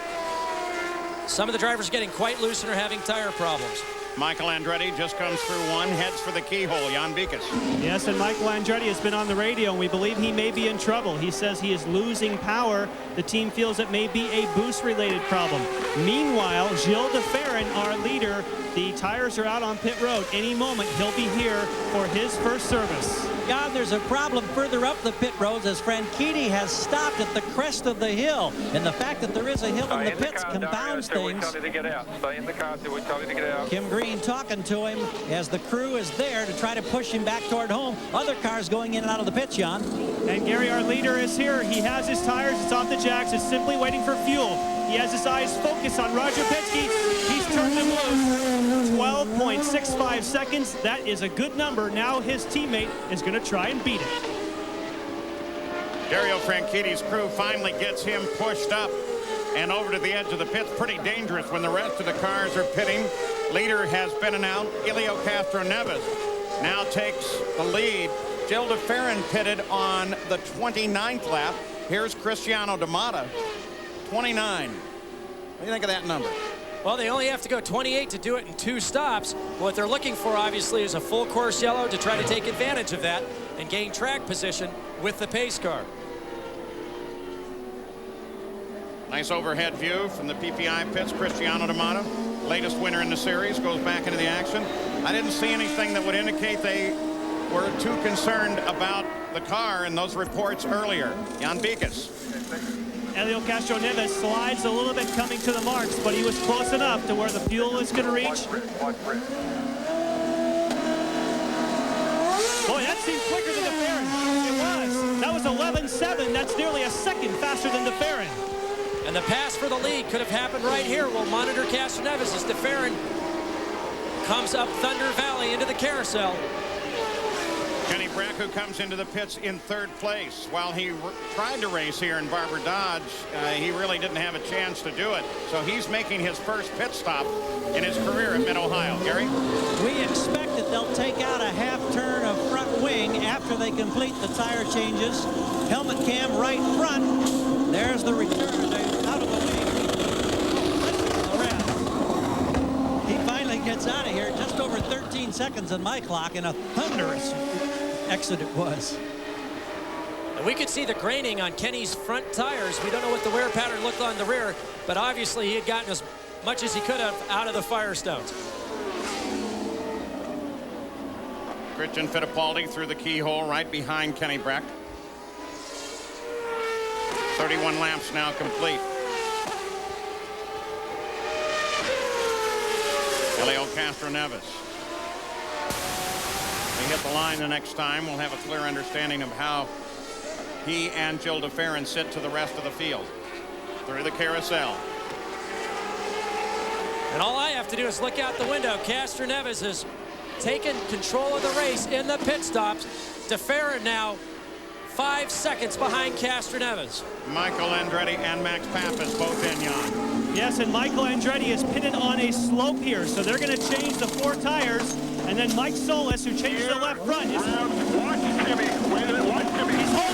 some of the drivers are getting quite loose and are having tire problems. Michael Andretti just comes through one, heads for the keyhole. Jan Bikas. Yes, and Michael Andretti has been on the radio, and we believe he may be in trouble. He says he is losing power. The team feels it may be a boost-related problem. Meanwhile, Gil de Ferran, our leader, the tires are out on pit road. Any moment, he'll be here for his first service. God, there's a problem further up the pit roads as Franchitti has stopped at the crest of the hill. And the fact that there is a hill in the pits compounds things. Stay in the car till we tell you to get out. Kim Green talking to him as the crew is there to try to push him back toward home. Other cars going in and out of the pits, Jan. And Gary, our leader, is here. He has his tires. It's off the jacks. It's simply waiting for fuel. He has his eyes focused on Roger Penske. He's turned him loose. 12.65 seconds. That is a good number. Now his teammate is going to try and beat it. Dario Franchitti's crew finally gets him pushed up and over to the edge of the pits. Pretty dangerous when the rest of the cars are pitting. Leader has been announced. Helio Castroneves now takes the lead. Gil de Ferran pitted on the 29th lap. Here's Cristiano D'Amata, 29. What do you think of that number? Well, they only have to go 28 to do it in 2 stops. What they're looking for, obviously, is a full course yellow to try to take advantage of that and gain track position with the pace car. Nice overhead view from the PPI pits. Cristiano D'Amata, latest winner in the series, goes back into the action. I didn't see anything that would indicate they were too concerned about the car in those reports earlier. Jan Beekes. Helio Castroneves slides a little bit coming to the marks, but he was close enough to where the fuel is going to reach. Boy, that seemed quicker than de Ferran. It was. That was 11.7. That's nearly a second faster than de Ferran. And the pass for the lead could have happened right here. We'll monitor Castroneves as de Ferran comes up Thunder Valley into the carousel. Kenny Brack, who comes into the pits in 3rd place. While he tried to race here in Barber Dodge, he really didn't have a chance to do it. So he's making his first pit stop in his career at Mid-Ohio. Gary? We expect that they'll take out a half turn of front wing after they complete the tire changes. Helmet cam right front. There's the return out of the wing. He finally gets out of here. Just over 13 seconds on my clock, and a thunderous exit it was. And we could see the graining on Kenny's front tires. We don't know what the wear pattern looked on the rear, but obviously he had gotten as much as he could have out of the Firestones. Christian Fittipaldi through the keyhole right behind Kenny Brack. 31 laps now complete. Helio Castroneves. They hit the line the next time. We'll have a clear understanding of how he and Gil de Ferran sit to the rest of the field. Through the carousel. And all I have to do is look out the window. Castroneves has taken control of the race in the pit stops. De Ferran now 5 seconds behind Castroneves. Michael Andretti and Max Pappas both in, Jan. Yes, and Michael Andretti is pitted on a slope here, so they're going to change the 4 tires. And then Mike Solis, who changes the left front, he's holding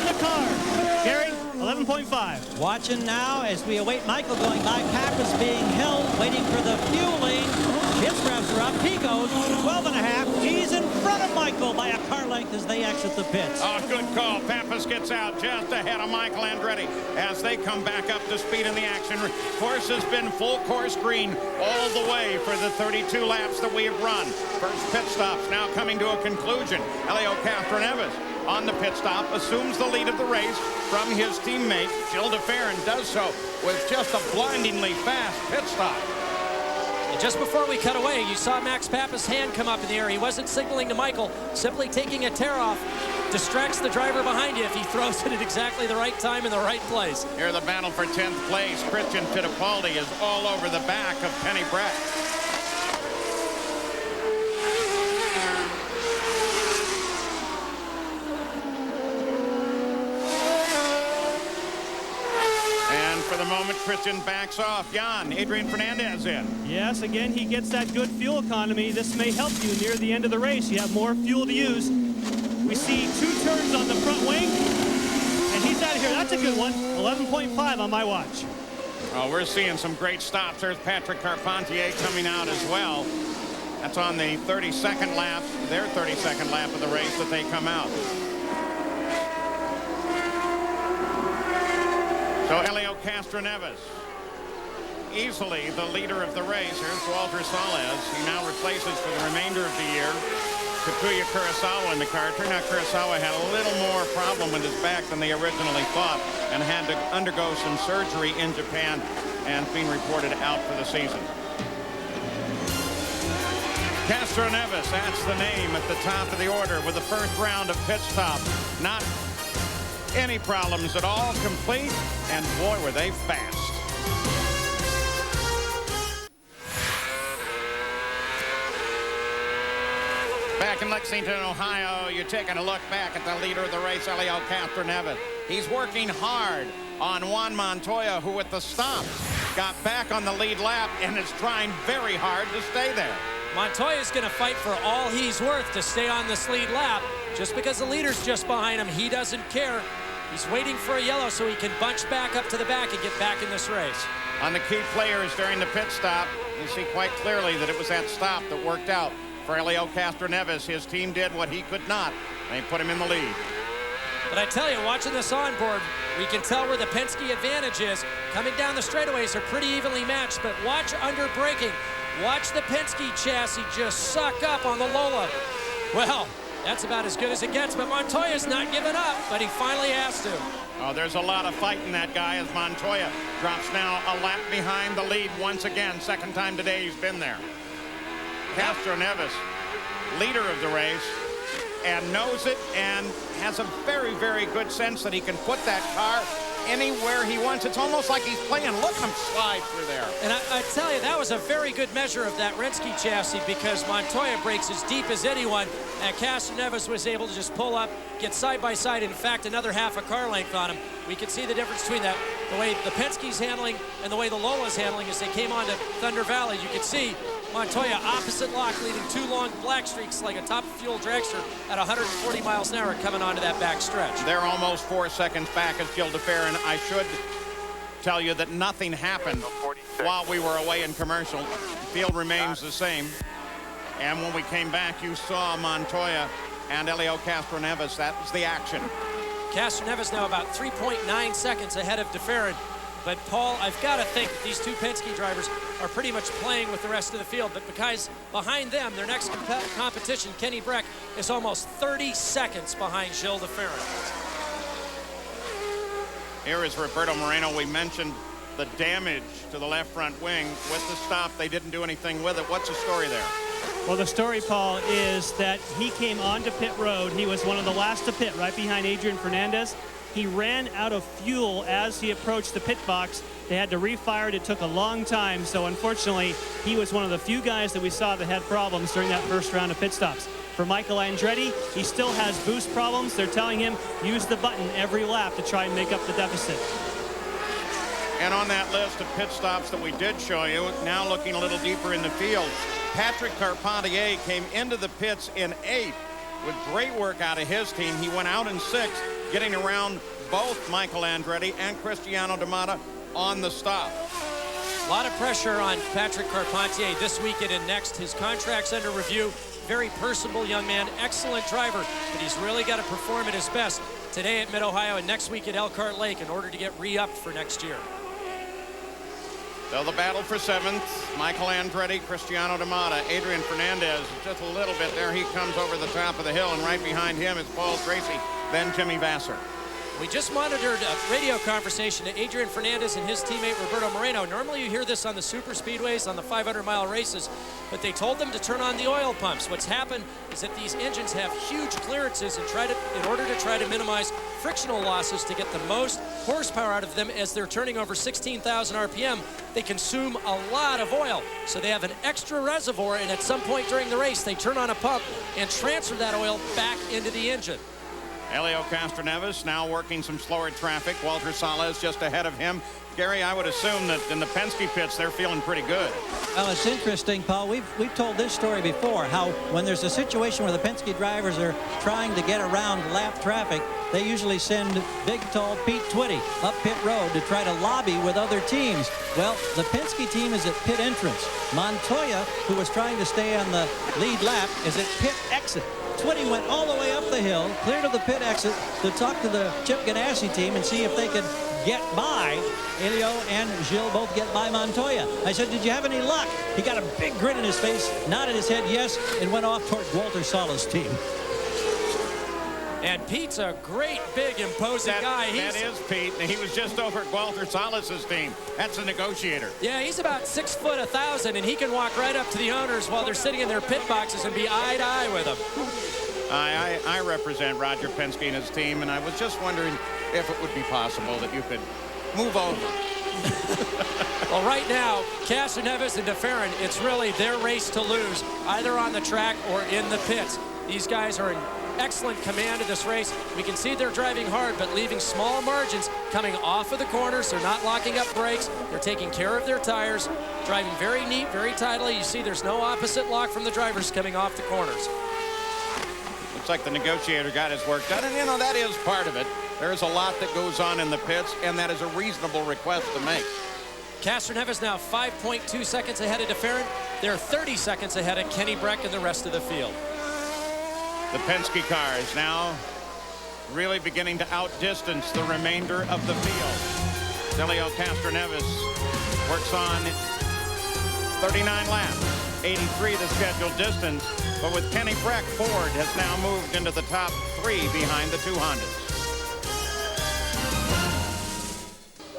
the car. Gary, 11.5. Watching now as we await Michael going by. Pappas being held, waiting for the fueling. His revs are up. He goes 12.5. He's in front of Michael by a car length as they exit the pits. Oh, good call. Pappas gets out just ahead of Michael Andretti as they come back up to speed in the action. Course has been full course green all the way for the 32 laps that we have run. First pit stops now coming to a conclusion. Helio Castroneves on the pit stop assumes the lead of the race from his teammate. Gil de Ferran does so with just a blindingly fast pit stop. And just before we cut away, you saw Max Pappas' hand come up in the air. He wasn't signaling to Michael, simply taking a tear off. Distracts the driver behind you if he throws it at exactly the right time in the right place. Here the battle for 10th place. Christian Fittipaldi is all over the back of Kenny Brack. For the moment, Christian backs off. Jan, Adrian Fernandez in. Yes, again, he gets that good fuel economy. This may help you near the end of the race. You have more fuel to use. We see 2 turns on the front wing, and he's out of here. That's a good one. 11.5 on my watch. Oh, we're seeing some great stops. There's Patrick Carpentier coming out as well. That's on the 32nd lap, their 32nd lap of the race that they come out. So Helio Castroneves, easily the leader of the race. Here's Walter Salles. He now replaces for the remainder of the year Takuya Kurosawa in the car. Turned out Kurosawa had a little more problem with his back than they originally thought and had to undergo some surgery in Japan and being reported out for the season. Castroneves, that's the name at the top of the order with the first round of pit stop. Not any problems at all, complete, and boy, were they fast. Back in Lexington, Ohio, you're taking a look back at the leader of the race, Helio Castroneves. He's working hard on Juan Montoya, who at the stops got back on the lead lap and is trying very hard to stay there. Montoya's going to fight for all he's worth to stay on this lead lap. Just because the leader's just behind him, he doesn't care. He's waiting for a yellow so he can bunch back up to the back and get back in this race. On the key players during the pit stop, you see quite clearly that it was that stop that worked out for Helio Castroneves. His team did what he could not. They put him in the lead. But I tell you, watching this onboard, we can tell where the Penske advantage is. Coming down the straightaways are pretty evenly matched, but watch under braking. Watch the Penske chassis just suck up on the Lola. Well, that's about as good as it gets, but Montoya's not giving up, but he finally has to. Oh, there's a lot of fight in that guy as Montoya drops now a lap behind the lead once again. Second time today he's been there. Castroneves, leader of the race, and knows it and has a very, very good sense that he can put that car anywhere he wants. It's almost like he's playing. Look at him slide through there. And I tell you, that was a very good measure of that Renske chassis because Montoya breaks as deep as anyone, and Castroneves was able to just pull up, get side by side, in fact, another half a car length on him. We could see the difference between that, the way the Penske's handling and the way the Lola's handling as they came onto Thunder Valley. You could see Montoya opposite lock, leading two long black streaks like a top fuel dragster at 140 miles an hour coming onto that back stretch. They're almost 4 seconds back as Gil de Fer, and I should tell you that nothing happened while we were away in commercial. The field remains the same. And when we came back, you saw Montoya and Helio Castroneves. That was the action. Castroneves now about 3.9 seconds ahead of de Fer. But, Paul, I've got to think these two Penske drivers are pretty much playing with the rest of the field. But because behind them, their next competition, Kenny Breck, is almost 30 seconds behind Gil de Fer. Here is Roberto Moreno. We mentioned the damage to the left front wing. With the stop, they didn't do anything with it. What's the story there? Well, the story, Paul, is that he came onto pit road. He was one of the last to pit, right behind Adrian Fernandez. He ran out of fuel as he approached the pit box. They had to refire it. It took a long time. So unfortunately, he was one of the few guys that we saw that had problems during that first round of pit stops. For Michael Andretti, he still has boost problems. They're telling him use the button every lap to try and make up the deficit. And on that list of pit stops that we did show you, now looking a little deeper in the field, Patrick Carpentier came into the pits in 8th with great work out of his team. He went out in 6th, getting around both Michael Andretti and Cristiano Damata on the stop. A lot of pressure on Patrick Carpentier this weekend and next. His contract's under review. Very personable young man, excellent driver, but he's really got to perform at his best today at Mid-Ohio and next week at Elkhart Lake in order to get re-upped for next year. So the battle for 7th, Michael Andretti, Cristiano Damata, Adrian Fernandez, just a little bit there. He comes over the top of the hill, and right behind him is Paul Tracy, then Jimmy Vasser. We just monitored a radio conversation to Adrian Fernandez and his teammate Roberto Moreno. Normally you hear this on the super speedways, on the 500-mile races, but they told them to turn on the oil pumps. What's happened is that these engines have huge clearances and in order to try to minimize frictional losses to get the most horsepower out of them as they're turning over 16,000 RPM, they consume a lot of oil. So they have an extra reservoir, and at some point during the race, they turn on a pump and transfer that oil back into the engine. Helio Castroneves now working some slower traffic. Walter Salas just ahead of him. Gary, I would assume that in the Penske pits, they're feeling pretty good. Well, it's interesting, Paul. We've told this story before, how when there's a situation where the Penske drivers are trying to get around lap traffic, they usually send big, tall Pete Twitty up pit road to try to lobby with other teams. Well, the Penske team is at pit entrance. Montoya, who was trying to stay on the lead lap, is at pit exit. Twitty went all the way up the hill, clear to the pit exit to talk to the Chip Ganassi team and see if they could get by. Helio and Gil both get by Montoya. I said, did you have any luck? He got a big grin in his face, nodded his head yes, and went off toward Walter Salas' team. And Pete's a great, big, imposing guy. That is Pete. He was just over at Walter Salas' team. That's a negotiator. Yeah, he's about 6 foot 1,000, and he can walk right up to the owners while they're sitting in their pit boxes and be eye to eye with them. I represent Roger Penske and his team, and I was just wondering if it would be possible that you could move over. Well, right now, Castroneves and de Fer, it's really their race to lose, either on the track or in the pits. These guys are in excellent command of this race. We can see they're driving hard, but leaving small margins coming off of the corners. They're not locking up brakes. They're taking care of their tires, driving very neat, very tidily. You see there's no opposite lock from the drivers coming off the corners. Looks like the negotiator got his work done, and you know, that is part of it. There's a lot that goes on in the pits, and that is a reasonable request to make. Castroneves now 5.2 seconds ahead of DeFerrin. They're 30 seconds ahead of Kenny Breck and the rest of the field. The Penske car is now really beginning to outdistance the remainder of the field. Helio Castroneves works on 39 laps, 83 the scheduled distance, but with Kenny Breck, Ford has now moved into the top 3 behind the 2 Hondas.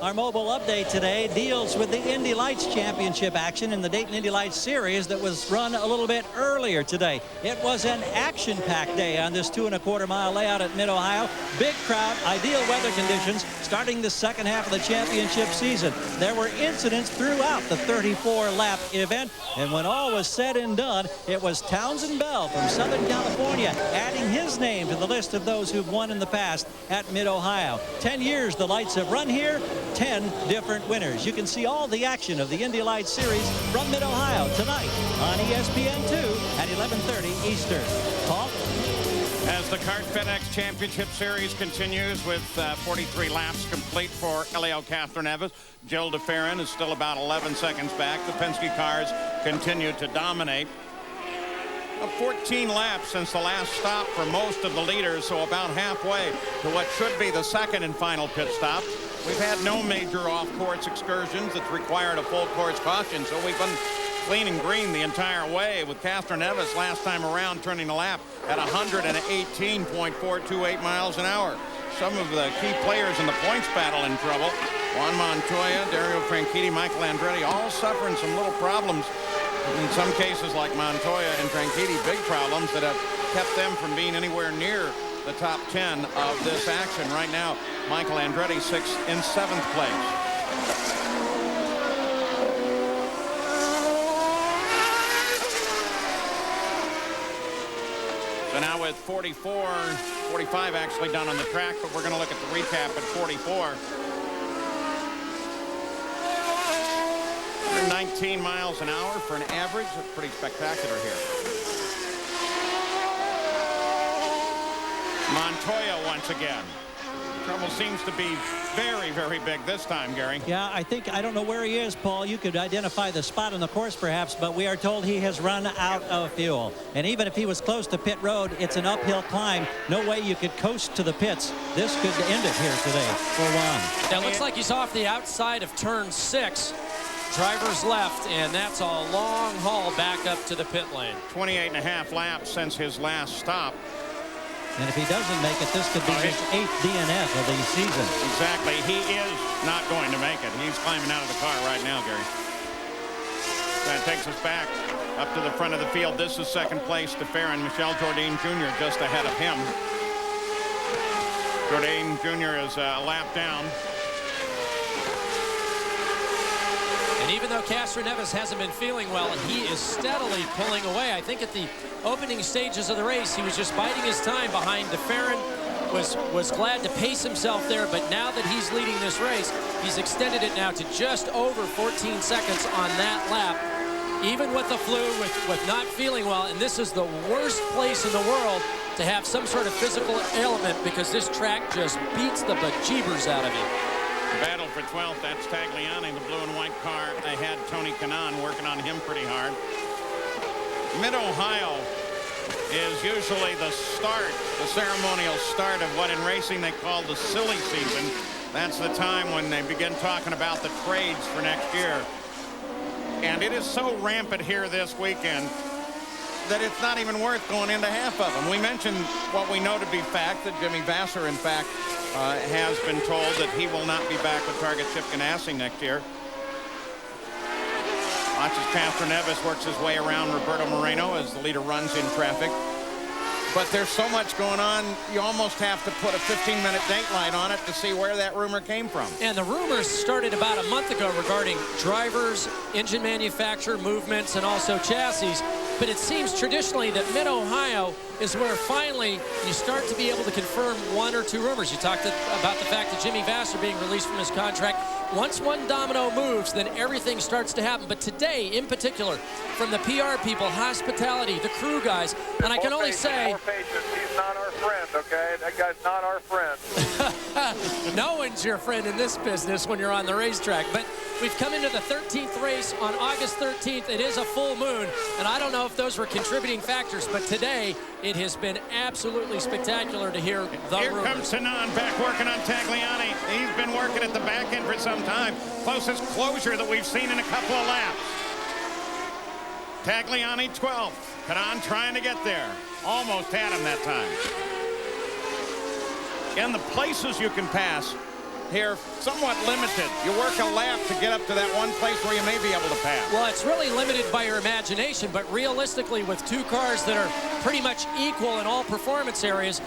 Our mobile update today deals with the Indy Lights Championship action in the Dayton Indy Lights Series that was run a little bit earlier today. It was an action-packed day on this 2¼ mile layout at Mid-Ohio. Big crowd, ideal weather conditions, starting the second half of the championship season. There were incidents throughout the 34-lap event, and when all was said and done, it was Townsend Bell from Southern California adding his name to the list of those who've won in the past at Mid-Ohio. 10 years the Lights have run here, 10 different winners. You can see all the action of the Indy Lights Series from Mid-Ohio tonight on ESPN2 at 11:30 Eastern. Paul? As the CART FedEx Championship Series continues with 43 laps complete for Helio Castroneves, Gil DeFerrin is still about 11 seconds back. The Penske cars continue to dominate. 14 laps since the last stop for most of the leaders, so about halfway to what should be the second and final pit stop. We've had no major off-course excursions that required a full course caution, so we've been clean and green the entire way, with Castroneves last time around turning the lap at 118.428 miles an hour. Some of the key players in the points battle in trouble. Juan Montoya, Dario Franchitti, Michael Andretti, all suffering some little problems. In some cases, like Montoya and Franchitti, big problems that have kept them from being anywhere near the top 10 of this action. Right now, Michael Andretti 6th in 7th place. So now with 45 actually done on the track, but we're going to look at the recap at 44. 119 miles an hour for an average. That's pretty spectacular here. Montoya once again. Trouble seems to be very, very big this time, Gary. Yeah, I don't know where he is, Paul. You could identify the spot on the course perhaps, but we are told he has run out of fuel. And even if he was close to pit road, it's an uphill climb. No way you could coast to the pits. This could end it here today for Juan. It looks like he's off the outside of turn 6. Drivers left, and that's a long haul back up to the pit lane. 28.5 laps since his last stop. And if he doesn't make it, this could be his 8th DNF of the season. Exactly. He is not going to make it. He's climbing out of the car right now, Gary. That takes us back up to the front of the field. This is second place DeFerrin. Michel Jourdain Jr. just ahead of him. Jourdain Jr. is a lap down. And even though Castroneves hasn't been feeling well, he is steadily pulling away. I think at the opening stages of the race, he was just biding his time behind DeFerrin, was glad to pace himself there, but now that he's leading this race, he's extended it now to just over 14 seconds on that lap. Even with the flu, with not feeling well, and this is the worst place in the world to have some sort of physical ailment, because this track just beats the bejeebers out of you. Battle for 12th. That's Tagliani, the blue and white car ahead. Tony Kanaan working on him pretty hard. Mid-Ohio is usually the start, the ceremonial start of what in racing they call the silly season. That's the time when they begin talking about the trades for next year. And it is so rampant here this weekend that it's not even worth going into half of them. We mentioned what we know to be fact, that Jimmy Vasser, in fact, has been told that he will not be back with Target Chip Ganassi next year. Watches Castroneves works his way around Roberto Moreno as the leader runs in traffic. But there's so much going on, you almost have to put a 15-minute dateline on it to see where that rumor came from. And the rumors started about a month ago regarding drivers, engine manufacturer, movements, and also chassis. but it seems traditionally that Mid-Ohio is where finally you start to be able to confirm one or two rumors. You talked about the fact that Jimmy Vasser being released from his contract. Once one domino moves, then everything starts to happen. But today, in particular, from the PR people, hospitality, the crew guys, and I can only say... More patience. He's not our friend, okay? That guy's not our friend. No one's your friend in this business when you're on the racetrack. But we've come into the 13th race on August 13th. It is a full moon, and I don't know if those were contributing factors, but today it has been absolutely spectacular to hear the Here rumors. comes Sanan back working on Tagliani. He's been working at the back end for some time. Closest closure that we've seen in a couple of laps. Tagliani 12th. Kanaan trying to get there. Almost had him that time. And the places you can pass here somewhat limited. You work a lap to get up to that one place where you may be able to pass. Well, it's really limited by your imagination, but realistically, with two cars that are pretty much equal in all performance areas,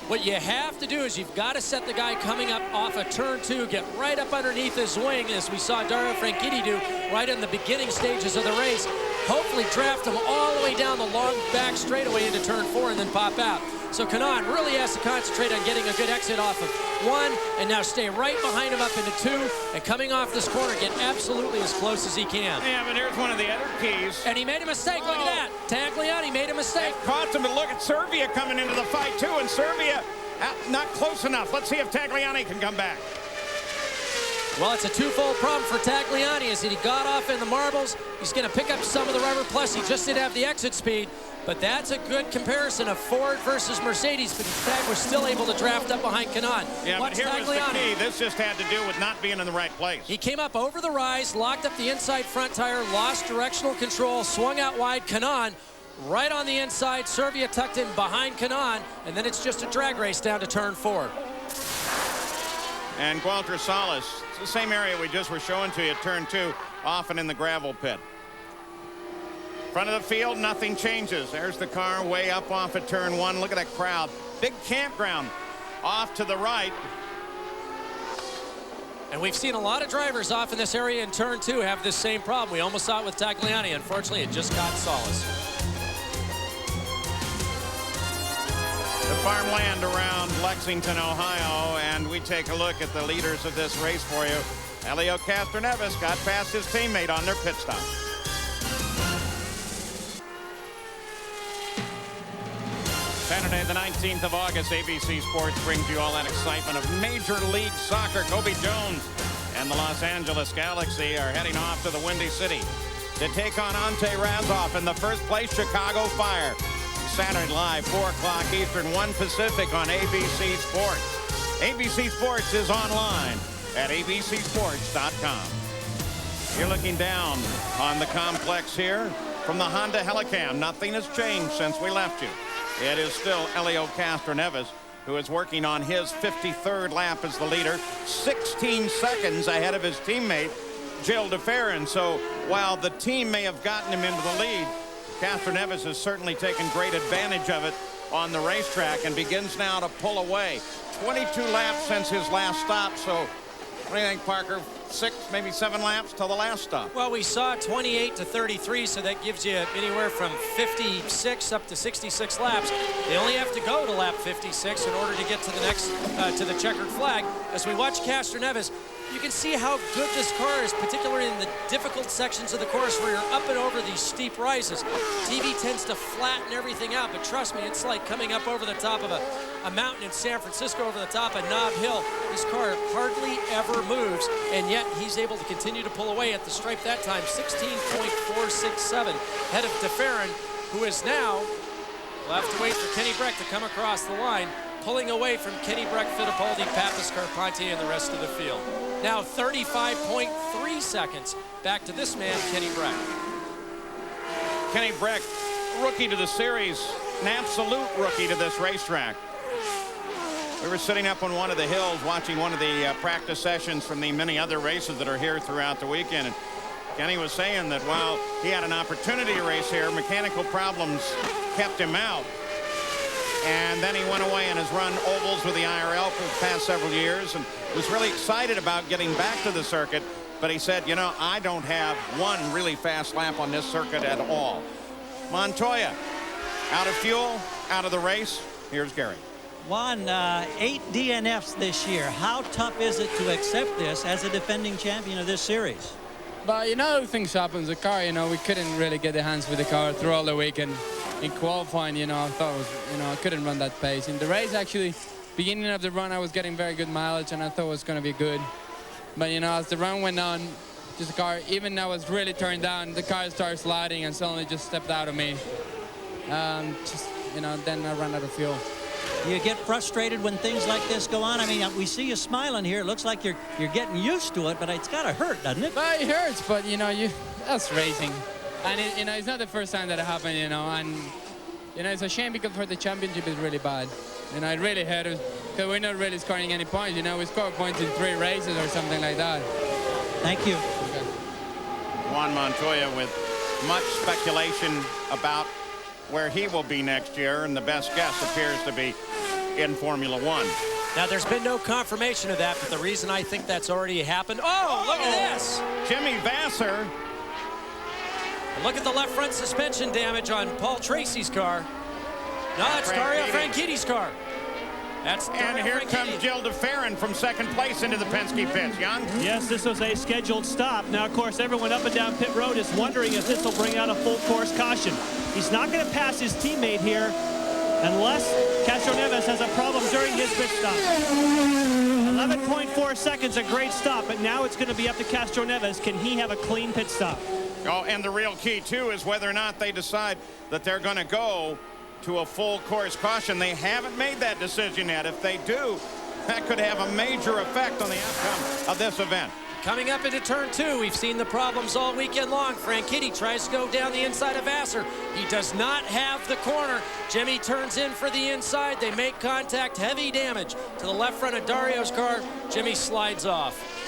what you have to do is you've got to set the guy coming up off of turn 2, get right up underneath his wing, as we saw Dario Franchitti do right in the beginning stages of the race. Hopefully draft him all the way down the long back straightaway into turn 4 and then pop out. So Kanaan really has to concentrate on getting a good exit off of 1 and now stay right behind him up into 2 and coming off this corner, get absolutely as close as he can. Yeah, but here's one of the other keys. And he made a mistake. Look at that. Tagliani made a mistake. Caught him, but look at Servia coming into the fight too, and Servia not close enough. Let's see if Tagliani can come back. Well, it's a twofold problem for Tagliani as he got off in the marbles. He's going to pick up some of the rubber, plus he just didn't have the exit speed. But that's a good comparison of Ford versus Mercedes, but Tag was still able to draft up behind Kanaan. Yeah, but here was the key. This just had to do with not being in the right place. He came up over the rise, locked up the inside front tire, lost directional control, swung out wide. Kanaan right on the inside. Servia tucked in behind Kanaan, and then it's just a drag race down to turn 4. And Gualter Salas, it's the same area we just were showing to you at turn 2, often in the gravel pit. Front of the field, nothing changes. There's the car way up off at turn 1. Look at that crowd. Big campground off to the right. And we've seen a lot of drivers off in this area in turn 2 have this same problem. We almost saw it with Tagliani. Unfortunately, it just got Salas. The farmland around Lexington, Ohio, and we take a look at the leaders of this race for you. Helio Castroneves got past his teammate on their pit stop. Saturday, the 19th of August, ABC Sports brings you all that excitement of Major League Soccer. Kobe Jones and the Los Angeles Galaxy are heading off to the Windy City to take on Ante Razov in the first place Chicago Fire. Saturday live, 4 o'clock Eastern, 1 Pacific on ABC Sports. ABC Sports is online at abcsports.com. You're looking down on the complex here from the Honda Helicam. Nothing has changed since we left you. It is still Helio Castroneves, who is working on his 53rd lap as the leader, 16 seconds ahead of his teammate, Gil de Ferran. So while the team may have gotten him into the lead, Castroneves has certainly taken great advantage of it on the racetrack and begins now to pull away. 22 laps since his last stop. So what do you think, Parker? 6, maybe 7 laps till the last stop. Well, we saw 28 to 33, so that gives you anywhere from 56 up to 66 laps. They only have to go to lap 56 in order to get to the next, to the checkered flag. As we watch Castroneves, you can see how good this car is, particularly in the difficult sections of the course where you're up and over these steep rises. TV tends to flatten everything out, but trust me, it's like coming up over the top of a mountain in San Francisco, over the top of Nob Hill. This car hardly ever moves, and yet he's able to continue to pull away at the stripe that time, 16.467, ahead of de Ferran, who is now, we'll have to wait for Kenny Breck to come across the line, pulling away from Kenny Breck, Fittipaldi, Pappas, Carpentier, and the rest of the field. Now 35.3 seconds back to this man, Kenny Breck. Kenny Breck, rookie to the series, an absolute rookie to this racetrack. We were sitting up on one of the hills watching one of the practice sessions from the many other races that are here throughout the weekend. And Kenny was saying that while he had an opportunity to race here, mechanical problems kept him out. And then he went away and has run ovals with the IRL for the past several years and was really excited about getting back to the circuit. But he said, you know, I don't have one really fast lap on this circuit at all. Montoya out of fuel, out of the race. Here's Gary. Juan, 8 DNFs this year. How tough is it to accept this as a defending champion of this series? But, you know, things happen. The car, you know, we couldn't really get the hands with the car through all the weekend. In qualifying, you know, I thought it was, you know, I couldn't run that pace. In the race, actually, beginning of the run, I was getting very good mileage, and I thought it was going to be good. But, you know, as the run went on, just the car, even though I was really turned down, the car started sliding and suddenly just stepped out of me. Just, you know, then I ran out of fuel. You get frustrated when things like this go on? I mean, we see you smiling here. It looks like you're getting used to it, but it's got to hurt, doesn't it? But it hurts, but, you know, that's racing. And, you know, it's not the first time that it happened, you know, and, you know, it's a shame because for the championship it's really bad. You know, it really hurt us because we're not really scoring any points. You know, we scored points in 3 races or something like that. Thank you. Okay. Juan Montoya with much speculation about where he will be next year, and the best guess appears to be in Formula One. Now, there's been no confirmation of that, but the reason I think that's already happened. Oh, look at this. Jimmy Vasser. Look at the left front suspension damage on Paul Tracy's car. No, that's Dario Franchitti's car. That's And here comes Gil de Ferran from second place into the Penske pits. Jan? Yes, this was a scheduled stop. Now, of course, everyone up and down pit road is wondering if this will bring out a full course caution. He's not going to pass his teammate here unless Castroneves has a problem during his pit stop. 11.4 seconds, a great stop, but now it's going to be up to Castroneves. Can he have a clean pit stop? Oh, and the real key, too, is whether or not they decide that they're going to go to a full course caution. They haven't made that decision yet. If they do, that could have a major effect on the outcome of this event. Coming up into turn 2, we've seen the problems all weekend long. Franchitti tries to go down the inside of Vasser. He does not have the corner. Jimmy turns in for the inside. They make contact, heavy damage to the left front of Dario's car. Jimmy slides off.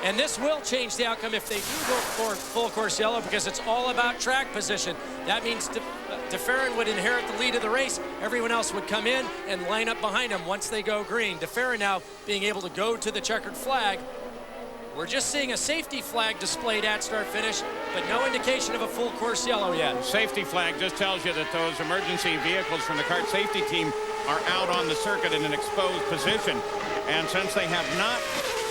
And this will change the outcome if they do go for full course yellow, because it's all about track position. That means de Ferran would inherit the lead of the race. Everyone else would come in and line up behind him once they go green. De Ferran now being able to go to the checkered flag. We're just seeing a safety flag displayed at start finish, but no indication of a full course yellow yet. Safety flag just tells you that those emergency vehicles from the kart safety team are out on the circuit in an exposed position. And since they have not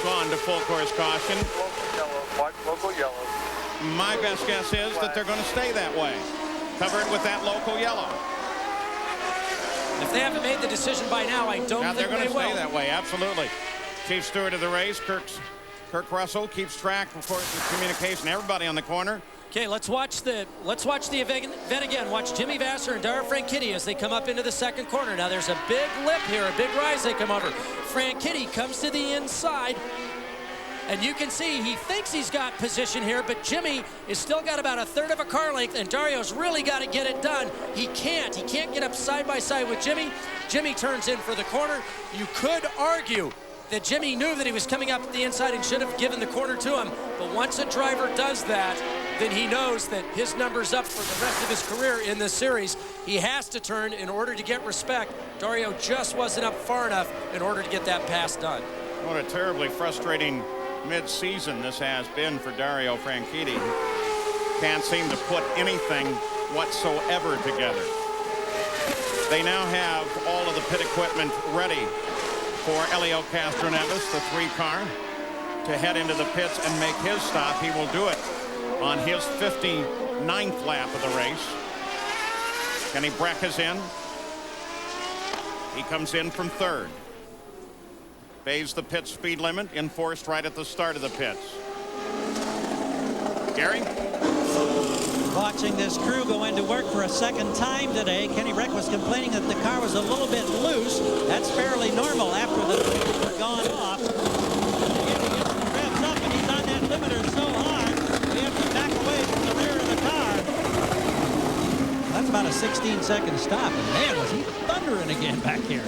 gone to full course caution, Local yellow, watch local yellow. my best guess is that they're going to stay that way. Cover it with that local yellow. If they haven't made the decision by now, I don't think They're going they to stay will. that way, absolutely. Chief steward of the race, Kirk Russell, keeps track, of course, with communication. Everybody on the corner. Okay, let's watch the event again. Watch Jimmy Vasser and Dario Franchitti as they come up into the second corner. Now there's a big lip here, a big rise they come over. Franchitti comes to the inside, and you can see he thinks he's got position here, but Jimmy is still got about a third of a car length, and Dario's really got to get it done. He can't get up side by side with Jimmy. Jimmy turns in for the corner. You could argue that Jimmy knew that he was coming up the inside and should have given the corner to him, but once a driver does that, then he knows that his number's up for the rest of his career in this series. He has to turn in order to get respect. Dario just wasn't up far enough in order to get that pass done. What a terribly frustrating mid-season this has been for Dario Franchitti. Can't seem to put anything whatsoever together. They now have all of the pit equipment ready for Helio Castroneves, the 3-car, to head into the pits and make his stop. He will do it on his 59th lap of the race. Kenny Brack is in. He comes in from 3rd. Obeys the pit speed limit enforced right at the start of the pits. Gary? Watching this crew go into work for a second time today, Kenny Brack was complaining that the car was a little bit loose. That's fairly normal after the wheels were gone off. He gets the revs up, and he's on that limiter so hard, we have to back away from the rear of the car. That's about a 16-second stop, and man, was he thundering again back here.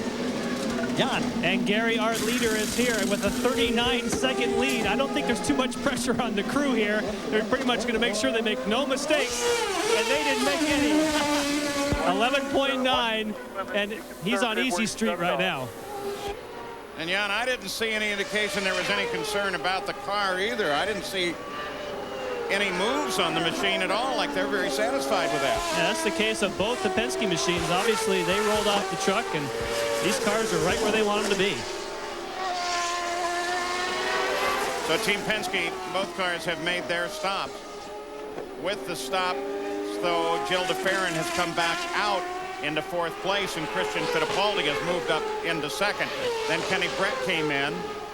John. And Gary, our leader, is here with a 39-second lead. I don't think there's too much pressure on the crew here. They're pretty much going to make sure they make no mistakes, and they didn't make any. 11.9, and he's on easy street right now. And Jan, I didn't see any indication there was any concern about the car either. I didn't see any moves on the machine at all, like they're very satisfied with that. Yeah, that's the case of both the Penske machines. Obviously, they rolled off the truck, and these cars are right where they want them to be. So Team Penske, both cars have made their stops. With the stop, though, Gil de Ferran has come back out into 4th place, and Christian Fittipaldi has moved up into 2nd. Then Kenny Brett came in.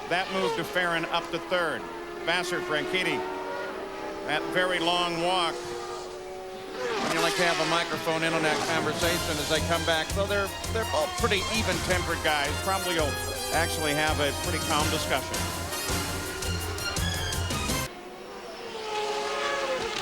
That moved de Ferran up to 3rd. Vassar Franchitti, that very long walk. You like to have a microphone in on that conversation as they come back. So they're both pretty even-tempered guys. Probably will actually have a pretty calm discussion.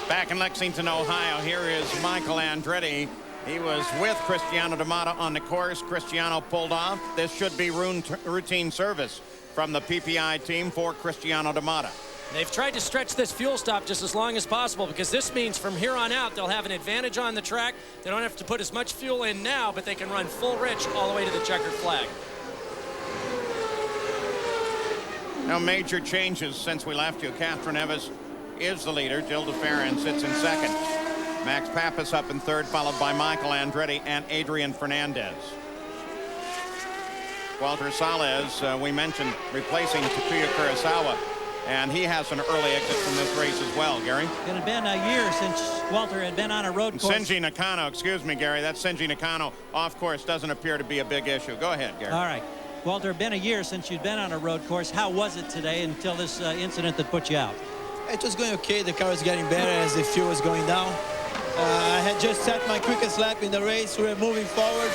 Back in Lexington, Ohio, here is Michael Andretti. He was with Cristiano da Matta on the course. Cristiano pulled off. This should be routine service from the PPI team for Cristiano da Matta. They've tried to stretch this fuel stop just as long as possible, because this means from here on out they'll have an advantage on the track. They don't have to put as much fuel in now, but they can run full rich all the way to the checkered flag. No major changes since we left you. Castro Neves is the leader. Gil de Ferran sits in 2nd. Max Pappas up in 3rd, followed by Michael Andretti and Adrian Fernandez. Walter Salles, we mentioned, replacing Takuya Kurosawa, and he has an early exit from this race as well, Gary. It had been a year since Walter had been on a road course. Shinji Nakano, excuse me, Gary, that's Shinji Nakano off course. Doesn't appear to be a big issue. Go ahead, Gary. All right. Walter, it's been a year since you'd been on a road course. How was it today until this incident that put you out? It was going okay. The car was getting better as the fuel was going down. I had just set my quickest lap in the race. We were moving forward.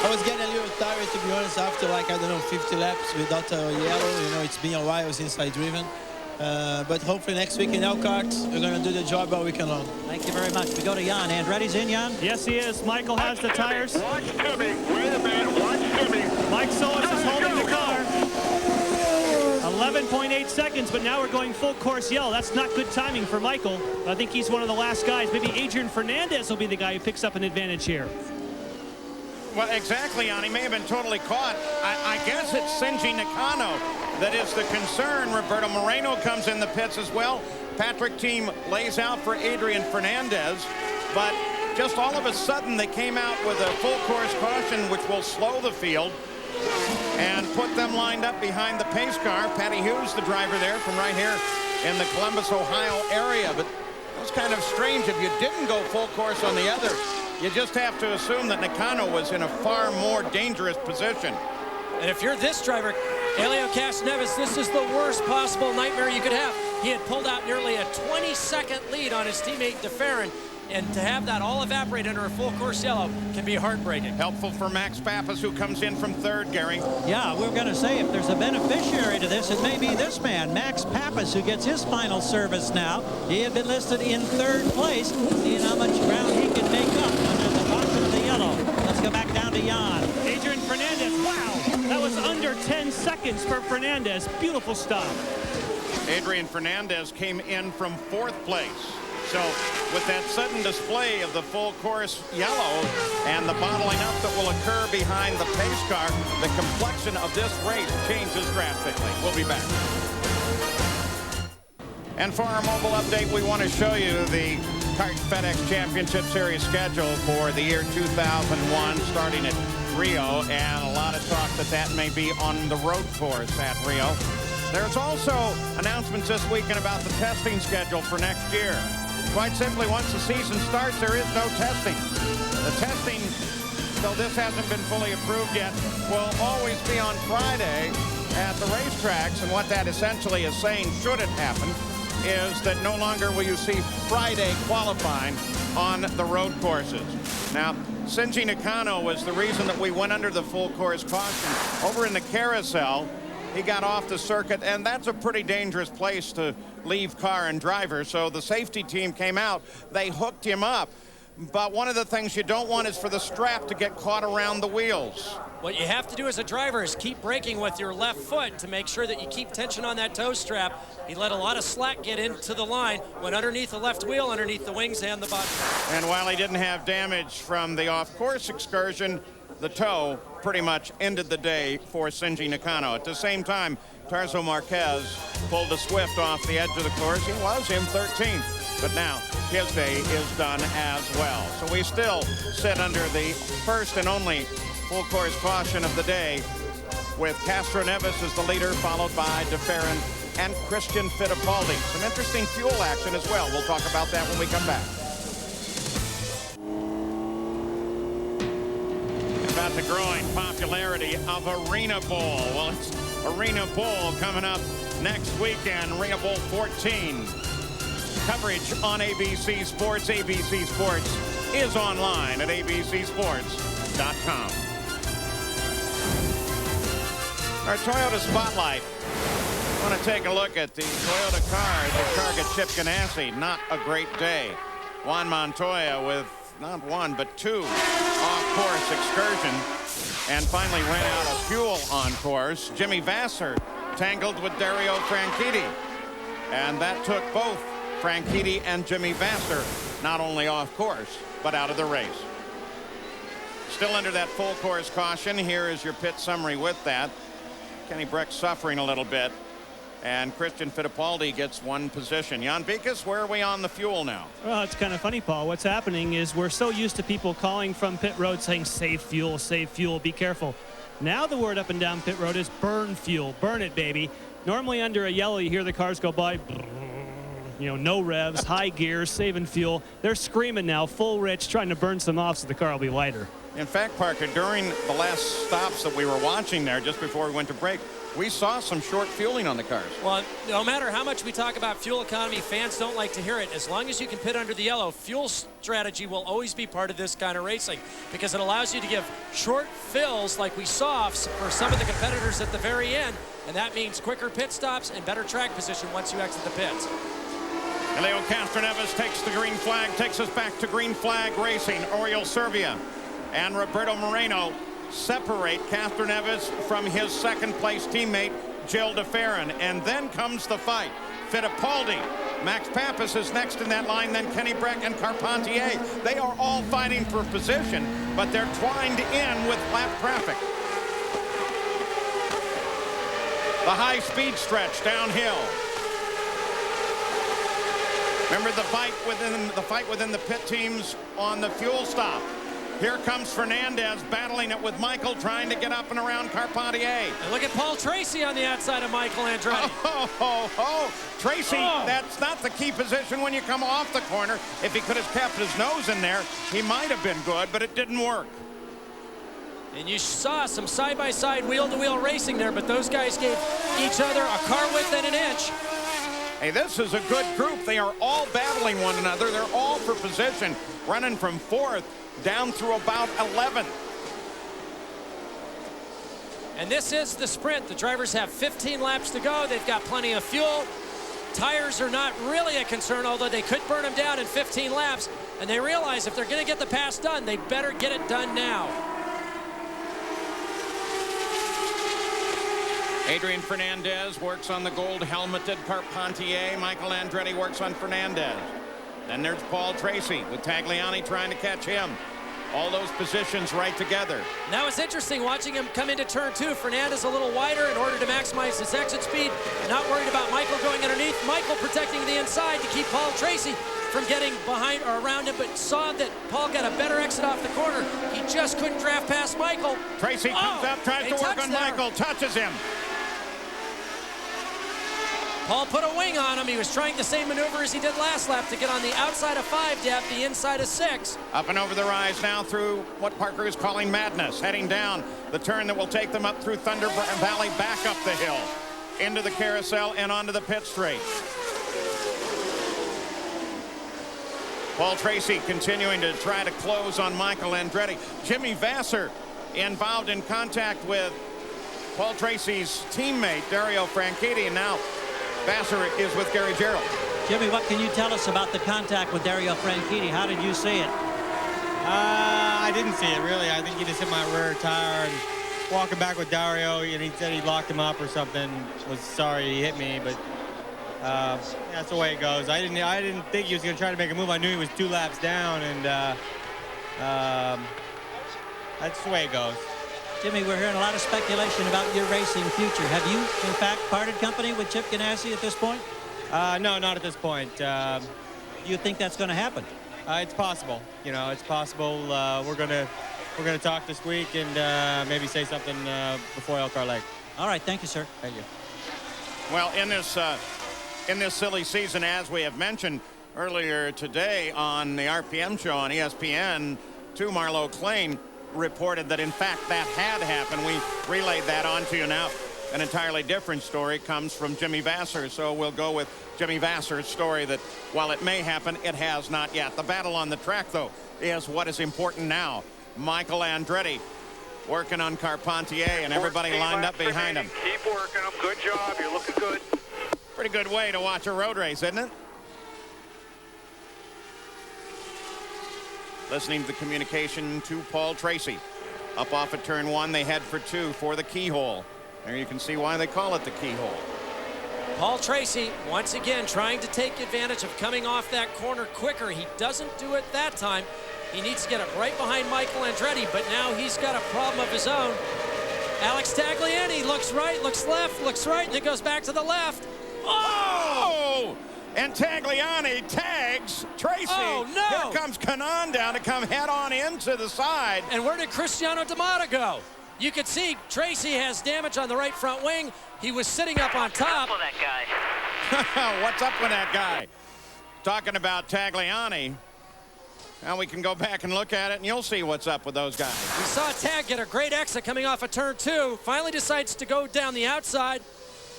I was getting a little tired, to be honest, after, like, I don't know, 50 laps without a yellow. You know, it's been a while since I've driven. But hopefully next week in Elkhart, we're going to do the job all weekend long. Thank you very much. We go to Jan. Andretti's in, Jan? Yes, he is. Michael has the tires. Watch Timmy. Wait a minute. Watch Timmy. Mike Solis is holding the car. 11.8 seconds, but now we're going full course yellow. That's not good timing for Michael. I think he's one of the last guys. Maybe Adrian Fernandez will be the guy who picks up an advantage here. Well, exactly, Jan. He may have been totally caught. I guess it's Shinji Nakano that is the concern. Roberto Moreno comes in the pits as well. Patrick team lays out for Adrian Fernandez, but just all of a sudden they came out with a full course caution, which will slow the field and put them lined up behind the pace car. Patty Hughes, the driver there from right here in the Columbus, Ohio area. But it was kind of strange. If you didn't go full course on the other, you just have to assume that Nakano was in a far more dangerous position. And if you're this driver, Helio Castroneves, this is the worst possible nightmare you could have. He had pulled out nearly a 20-second lead on his teammate de Ferran, and to have that all evaporate under a full course yellow can be heartbreaking. Helpful for Max Pappas, who comes in from 3rd, Gary. Yeah, we're going to say if there's a beneficiary to this, it may be this man, Max Pappas, who gets his final service now. He had been listed in 3rd place, seeing how much ground he can make up under the bottom of the yellow. Let's go back down to Jan. Adrian Fernandez, wow, that was under 10 seconds for Fernandez. Beautiful stop. Adrian Fernandez came in from 4th place. So with that sudden display of the full course yellow and the bottling up that will occur behind the pace car, the complexion of this race changes drastically. We'll be back. And for our mobile update, we want to show you the Kart FedEx Championship Series schedule for the year 2001, starting at Rio, and a lot of talk that may be on the road course at Rio. There's also announcements this weekend about the testing schedule for next year. Quite simply, once the season starts, there is no testing. The testing, though this hasn't been fully approved yet, will always be on Friday at the racetracks. And what that essentially is saying, should it happen, is that no longer will you see Friday qualifying on the road courses. Now, Shinji Nakano was the reason that we went under the full course caution. Over in the carousel, he got off the circuit, and that's a pretty dangerous place to leave car and driver. So the safety team came out. They hooked him up. But one of the things you don't want is for the strap to get caught around the wheels. What you have to do as a driver is keep braking with your left foot to make sure that you keep tension on that toe strap. He let a lot of slack get into the line, went underneath the left wheel, underneath the wings and the body. And while he didn't have damage from the off-course excursion, the toe pretty much ended the day for Shinji Nakano. At the same time, Tarso Marquez pulled a Swift off the edge of the course. He was in 13th, but now his day is done as well. So we still sit under the first and only full course caution of the day, with Castroneves as the leader, followed by de Ferran and Christian Fittipaldi. Some interesting fuel action as well. We'll talk about that when we come back. About the growing popularity of Arena Bowl. Well, it's Arena Bowl coming up next weekend, Arena Bowl 14. Coverage on ABC Sports. ABC Sports is online at abcsports.com. Our Toyota Spotlight. I want to take a look at the Toyota cars at Target Chip Ganassi. Not a great day. Juan Montoya with not one but two off-course excursions, and finally ran out of fuel on course. Jimmy Vasser tangled with Dario Franchitti, and that took both Franchitti and Jimmy Vasser not only off course but out of the race. Still under that full course caution. Here is your pit summary with that. Kenny Breck suffering a little bit, and Christian Fittipaldi gets one position. Jan Bikas, where are we on the fuel now? Well, it's kind of funny, Paul. What's happening is we're so used to people calling from pit road saying save fuel, be careful. Now the word up and down pit road is burn fuel, burn it, baby. Normally under a yellow you hear the cars go by, you know, no revs, high gears, saving fuel. They're screaming now, full rich, trying to burn some off so the car will be lighter. In fact, Parker, during the last stops that we were watching there just before we went to break, we saw some short fueling on the cars. Well, no matter how much we talk about fuel economy, fans don't like to hear it. As long as you can pit under the yellow, fuel strategy will always be part of this kind of racing, because it allows you to give short fills like we saw for some of the competitors at the very end, and that means quicker pit stops and better track position once you exit the pits. Helio Castroneves takes the green flag, takes us back to green flag racing. Oriol Servia and Roberto Moreno separate Castroneves from his second place teammate Gil de Ferran, and then comes the fight. Fittipaldi, Max Pappas is next in that line, then Kenny Breck and Carpentier. They are all fighting for position, but they're twined in with lap traffic. The high speed stretch downhill. Remember the fight within the pit teams on the fuel stop. Here comes Fernandez battling it with Michael, trying to get up and around Carpentier. And look at Paul Tracy on the outside of Michael Andretti. Tracy, that's not the key position when you come off the corner. If he could have kept his nose in there, he might have been good, but it didn't work. And you saw some side-by-side, wheel-to-wheel racing there, but those guys gave each other a car width and an inch. Hey, this is a good group. They are all battling one another. They're all for position, running from 4th down through about 11th. And this is the sprint. The drivers have 15 laps to go. They've got plenty of fuel. Tires are not really a concern, although they could burn them down in 15 laps. And they realize if they're going to get the pass done, they better get it done now. Adrian Fernandez works on the gold helmeted Carpentier. Michael Andretti works on Fernandez. Then there's Paul Tracy with Tagliani trying to catch him. All those positions right together. Now it's interesting watching him come into turn 2. Fernandez a little wider in order to maximize his exit speed. Not worried about Michael going underneath. Michael protecting the inside to keep Paul Tracy from getting behind or around him, but saw that Paul got a better exit off the corner. He just couldn't draft past Michael. Tracy comes up, tries to work on Michael, touches him. Paul put a wing on him. He was trying the same maneuver as he did last lap to get on the outside of 5 to have the inside of 6. Up and over the rise now through what Parker is calling madness, heading down the turn that will take them up through Thunder Valley, back up the hill, into the carousel and onto the pit straight. Paul Tracy continuing to try to close on Michael Andretti. Jimmy Vasser involved in contact with Paul Tracy's teammate, Dario Franchitti, and now Vasser is with Gary Gerould. Jimmy, what can you tell us about the contact with Dario Franchitti? How did you see it? I didn't see it, really. I think he just hit my rear tire and walking back with Dario, and he said he locked him up or something. Was sorry he hit me, but that's the way it goes. I didn't think he was going to try to make a move. I knew he was 2 laps down, and that's the way it goes. Jimmy, we're hearing a lot of speculation about your racing future. Have you, in fact, parted company with Chip Ganassi at this point? No, not at this point. Do you think that's going to happen? It's possible. You know, it's possible. We're gonna talk this week and maybe say something before Elkhart Lake. All right, thank you, sir. Thank you. Well, in this silly season, as we have mentioned earlier today on the RPM show on ESPN, Marlo Klein reported that in fact that had happened. We relayed that on to you now. An entirely different story comes from Jimmy Vasser, so we'll go with Jimmy Vasser's story that while it may happen, it has not yet. The battle on the track, though, is what is important now. Michael Andretti working on Carpentier, and everybody lined up behind him. Keep working them. Good job. You're looking good. Pretty good way to watch a road race, isn't it? Listening to the communication to Paul Tracy. Up off of turn 1, they head for 2 for the keyhole. There you can see why they call it the keyhole. Paul Tracy, once again, trying to take advantage of coming off that corner quicker. He doesn't do it that time. He needs to get it right behind Michael Andretti, but now he's got a problem of his own. Alex Tagliani looks right, looks left, looks right, and then goes back to the left. Oh! And Tagliani tags Tracy. Oh, no! Here comes Kanaan down to come head on into the side. And where did Cristiano D'Amata go? You can see Tracy has damage on the right front wing. He was sitting up on top. What's up with that guy? What's up with that guy? Talking about Tagliani. Now we can go back and look at it, and you'll see what's up with those guys. We saw Tag get a great exit coming off of turn 2. Finally decides to go down the outside.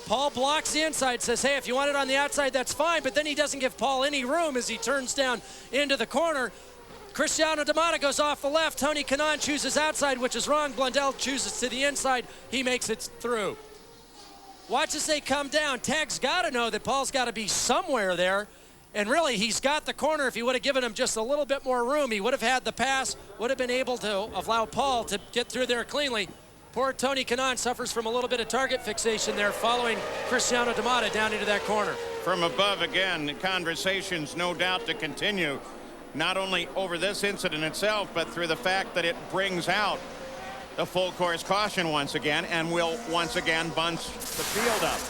Paul blocks the inside, says, hey, if you want it on the outside, that's fine. But then he doesn't give Paul any room as he turns down into the corner. Cristiano D'Amata goes off the left. Tony Kanaan chooses outside, which is wrong. Blundell chooses to the inside. He makes it through. Watch as they come down. Tag's got to know that Paul's got to be somewhere there. And really, he's got the corner. If he would have given him just a little bit more room, he would have had the pass, would have been able to allow Paul to get through there cleanly. Poor Tony Kanaan suffers from a little bit of target fixation there following Cristiano D'Amata down into that corner. From above, again, conversations no doubt to continue, not only over this incident itself, but through the fact that it brings out the full course caution once again and will once again bunch the field up.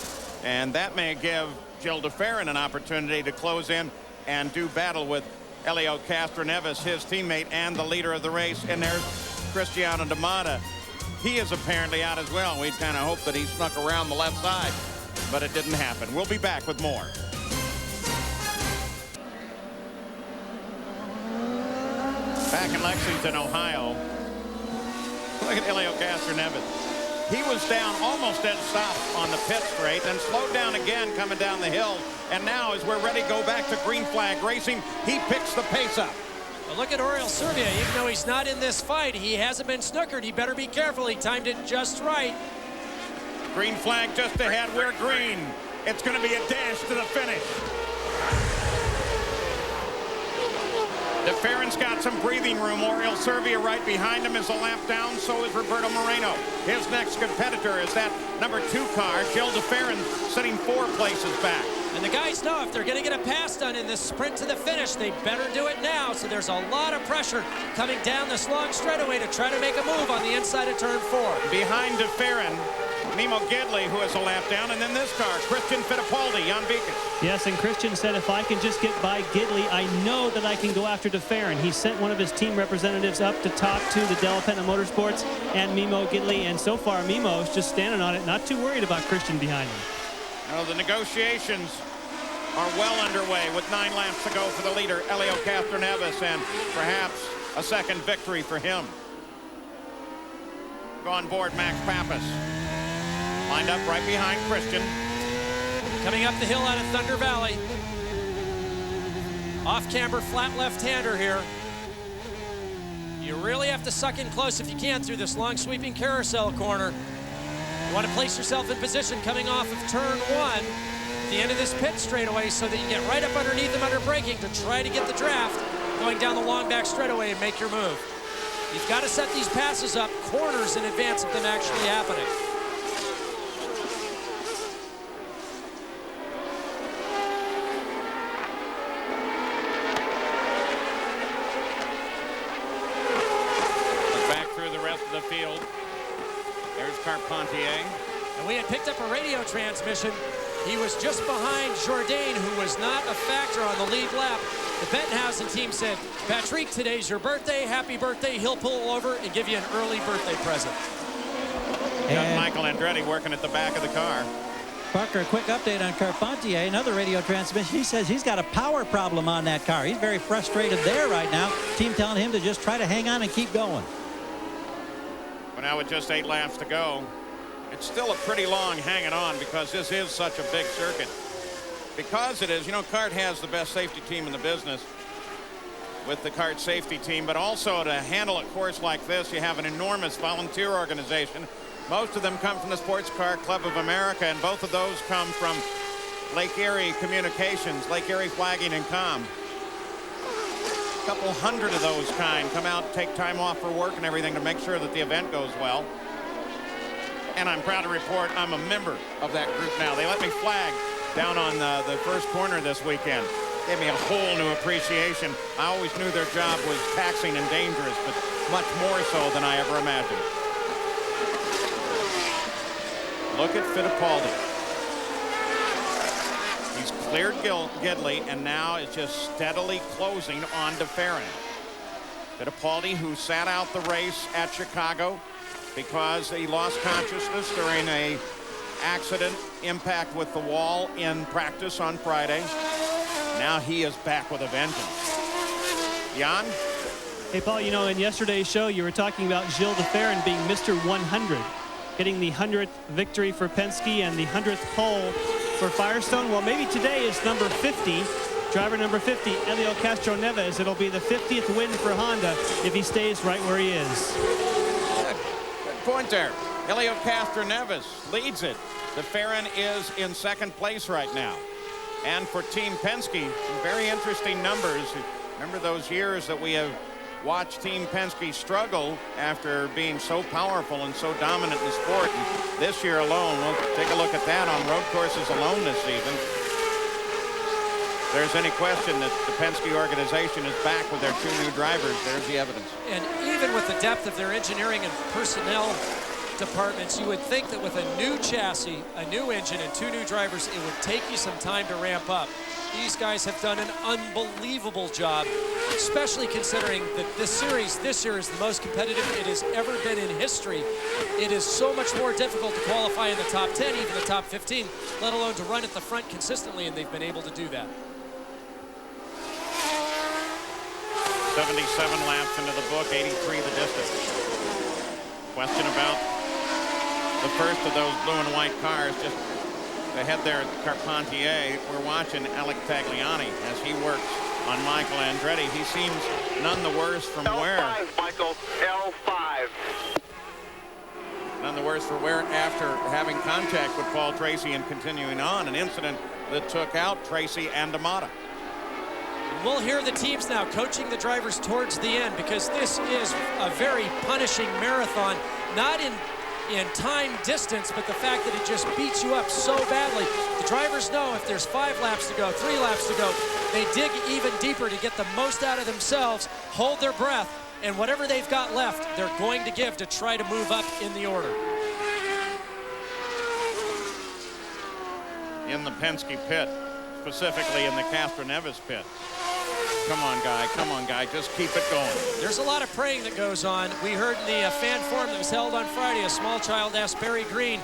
And that may give Gil de Ferran an opportunity to close in and do battle with Helio Castroneves, his teammate and the leader of the race. And there's Cristiano D'Amata. He is apparently out as well. We'd kind of hoped that he snuck around the left side, but it didn't happen. We'll be back with more. Back in Lexington, Ohio. Look at Helio Castroneves. He was down almost dead stop on the pit straight, then slowed down again coming down the hill. And now, as we're ready to go back to green flag racing, he picks the pace up. Well, look at Oriol Servia. Even though he's not in this fight, he hasn't been snookered. He better be careful. He timed it just right. Green flag just ahead. We're green. It's going to be a dash to the finish. De Ferran's got some breathing room. Oriol Servia right behind him is a lap down. So is Roberto Moreno. His next competitor is that number 2 car, Gil de Ferran, sitting 4 places back. And the guys know if they're going to get a pass done in this sprint to the finish, they better do it now. So there's a lot of pressure coming down this long straightaway to try to make a move on the inside of turn 4. Behind de Ferran, Nemo Gidley, who has a lap down, and then this car, Christian Fittipaldi, Jan Beekes. Yes, and Christian said if I can just get by Gidley, I know that I can go after de Ferran. He sent one of his team representatives up to talk to the Della Penna Motorsports and Mimo Gidley, and so far Mimo's just standing on it, not too worried about Christian behind him. Well, the negotiations are well underway with 9 laps to go for the leader, Helio Castroneves, and perhaps a second victory for him. Go on board Max Pappas. Lined up right behind Christian. Coming up the hill out of Thunder Valley. Off-camber flat left-hander here. You really have to suck in close if you can through this long sweeping carousel corner. You want to place yourself in position coming off of turn 1 at the end of this pit straightaway so that you get right up underneath them under braking to try to get the draft going down the long back straightaway and make your move. You've got to set these passes up corners in advance of them actually happening. Back through the rest of the field. Carpentier. And we had picked up a radio transmission. He was just behind Jourdain, who was not a factor on the lead lap. The Bettenhausen team said, Patrick, today's your birthday. Happy birthday. He'll pull over and give you an early birthday present. Got Michael Andretti working at the back of the car. Parker, a quick update on Carpentier, another radio transmission. He says he's got a power problem on that car. He's very frustrated there right now. Team telling him to just try to hang on and keep going. But now with just 8 laps to go, it's still a pretty long hanging on because this is such a big circuit. Because it is, you know, CART has the best safety team in the business with the CART safety team, but also to handle a course like this, you have an enormous volunteer organization. Most of them come from the Sports Car Club of America, and both of those come from Lake Erie Communications, Lake Erie Flagging and Comm. A couple hundred of those kind come out, take time off for work and everything to make sure that the event goes well. And I'm proud to report I'm a member of that group now. They let me flag down on the first corner this weekend. Gave me a whole new appreciation. I always knew their job was taxing and dangerous, but much more so than I ever imagined. Look at Fittipaldi. He's cleared Gidley and now is just steadily closing on DeFerrin. Fittipaldi, who sat out the race at Chicago because he lost consciousness during a accident impact with the wall in practice on Friday. Now he is back with a vengeance. Jan? Hey, Paul, you know, in yesterday's show, you were talking about Gilles DeFerrin being Mr. 100, getting the 100th victory for Penske and the 100th pole for Firestone. Well, maybe today is number 50. Driver number 50, Helio Castroneves. It'll be the 50th win for Honda if he stays right where he is. Good point there. Helio Castroneves leads it. DeFerrin is in second place right now. And for Team Penske, some very interesting numbers. Remember those years that we have watched Team Penske struggle after being so powerful and so dominant in the sport. And this year alone, we'll take a look at that on road courses alone this season. If there's any question that the Penske organization is back with their 2 new drivers, there's the evidence. And even with the depth of their engineering and personnel departments, you would think that with a new chassis, a new engine, and 2 new drivers, it would take you some time to ramp up. These guys have done an unbelievable job, especially considering that this series this year is the most competitive it has ever been in history. It is so much more difficult to qualify in the top 10, even the top 15, let alone to run at the front consistently, and they've been able to do that. 77 laps into the book, 83 the distance. Question about the first of those blue and white cars just ahead there at Carpentier. We're watching Alec Tagliani as he works on Michael Andretti. He seems none the worse from where. L5, Michael, L5. None the worse for where after having contact with Paul Tracy and continuing on, an incident that took out Tracy and Amata. We'll hear the teams now coaching the drivers towards the end, because this is a very punishing marathon, not in time distance, but the fact that it just beats you up so badly. The drivers know if there's 5 laps to go, 3 laps to go, they dig even deeper to get the most out of themselves, hold their breath, and whatever they've got left, they're going to give to try to move up in the order. In the Penske pit, specifically in the Castroneves pit. Come on, guy, just keep it going. There's a lot of praying that goes on. We heard in the fan forum that was held on Friday, a small child asked Barry Green,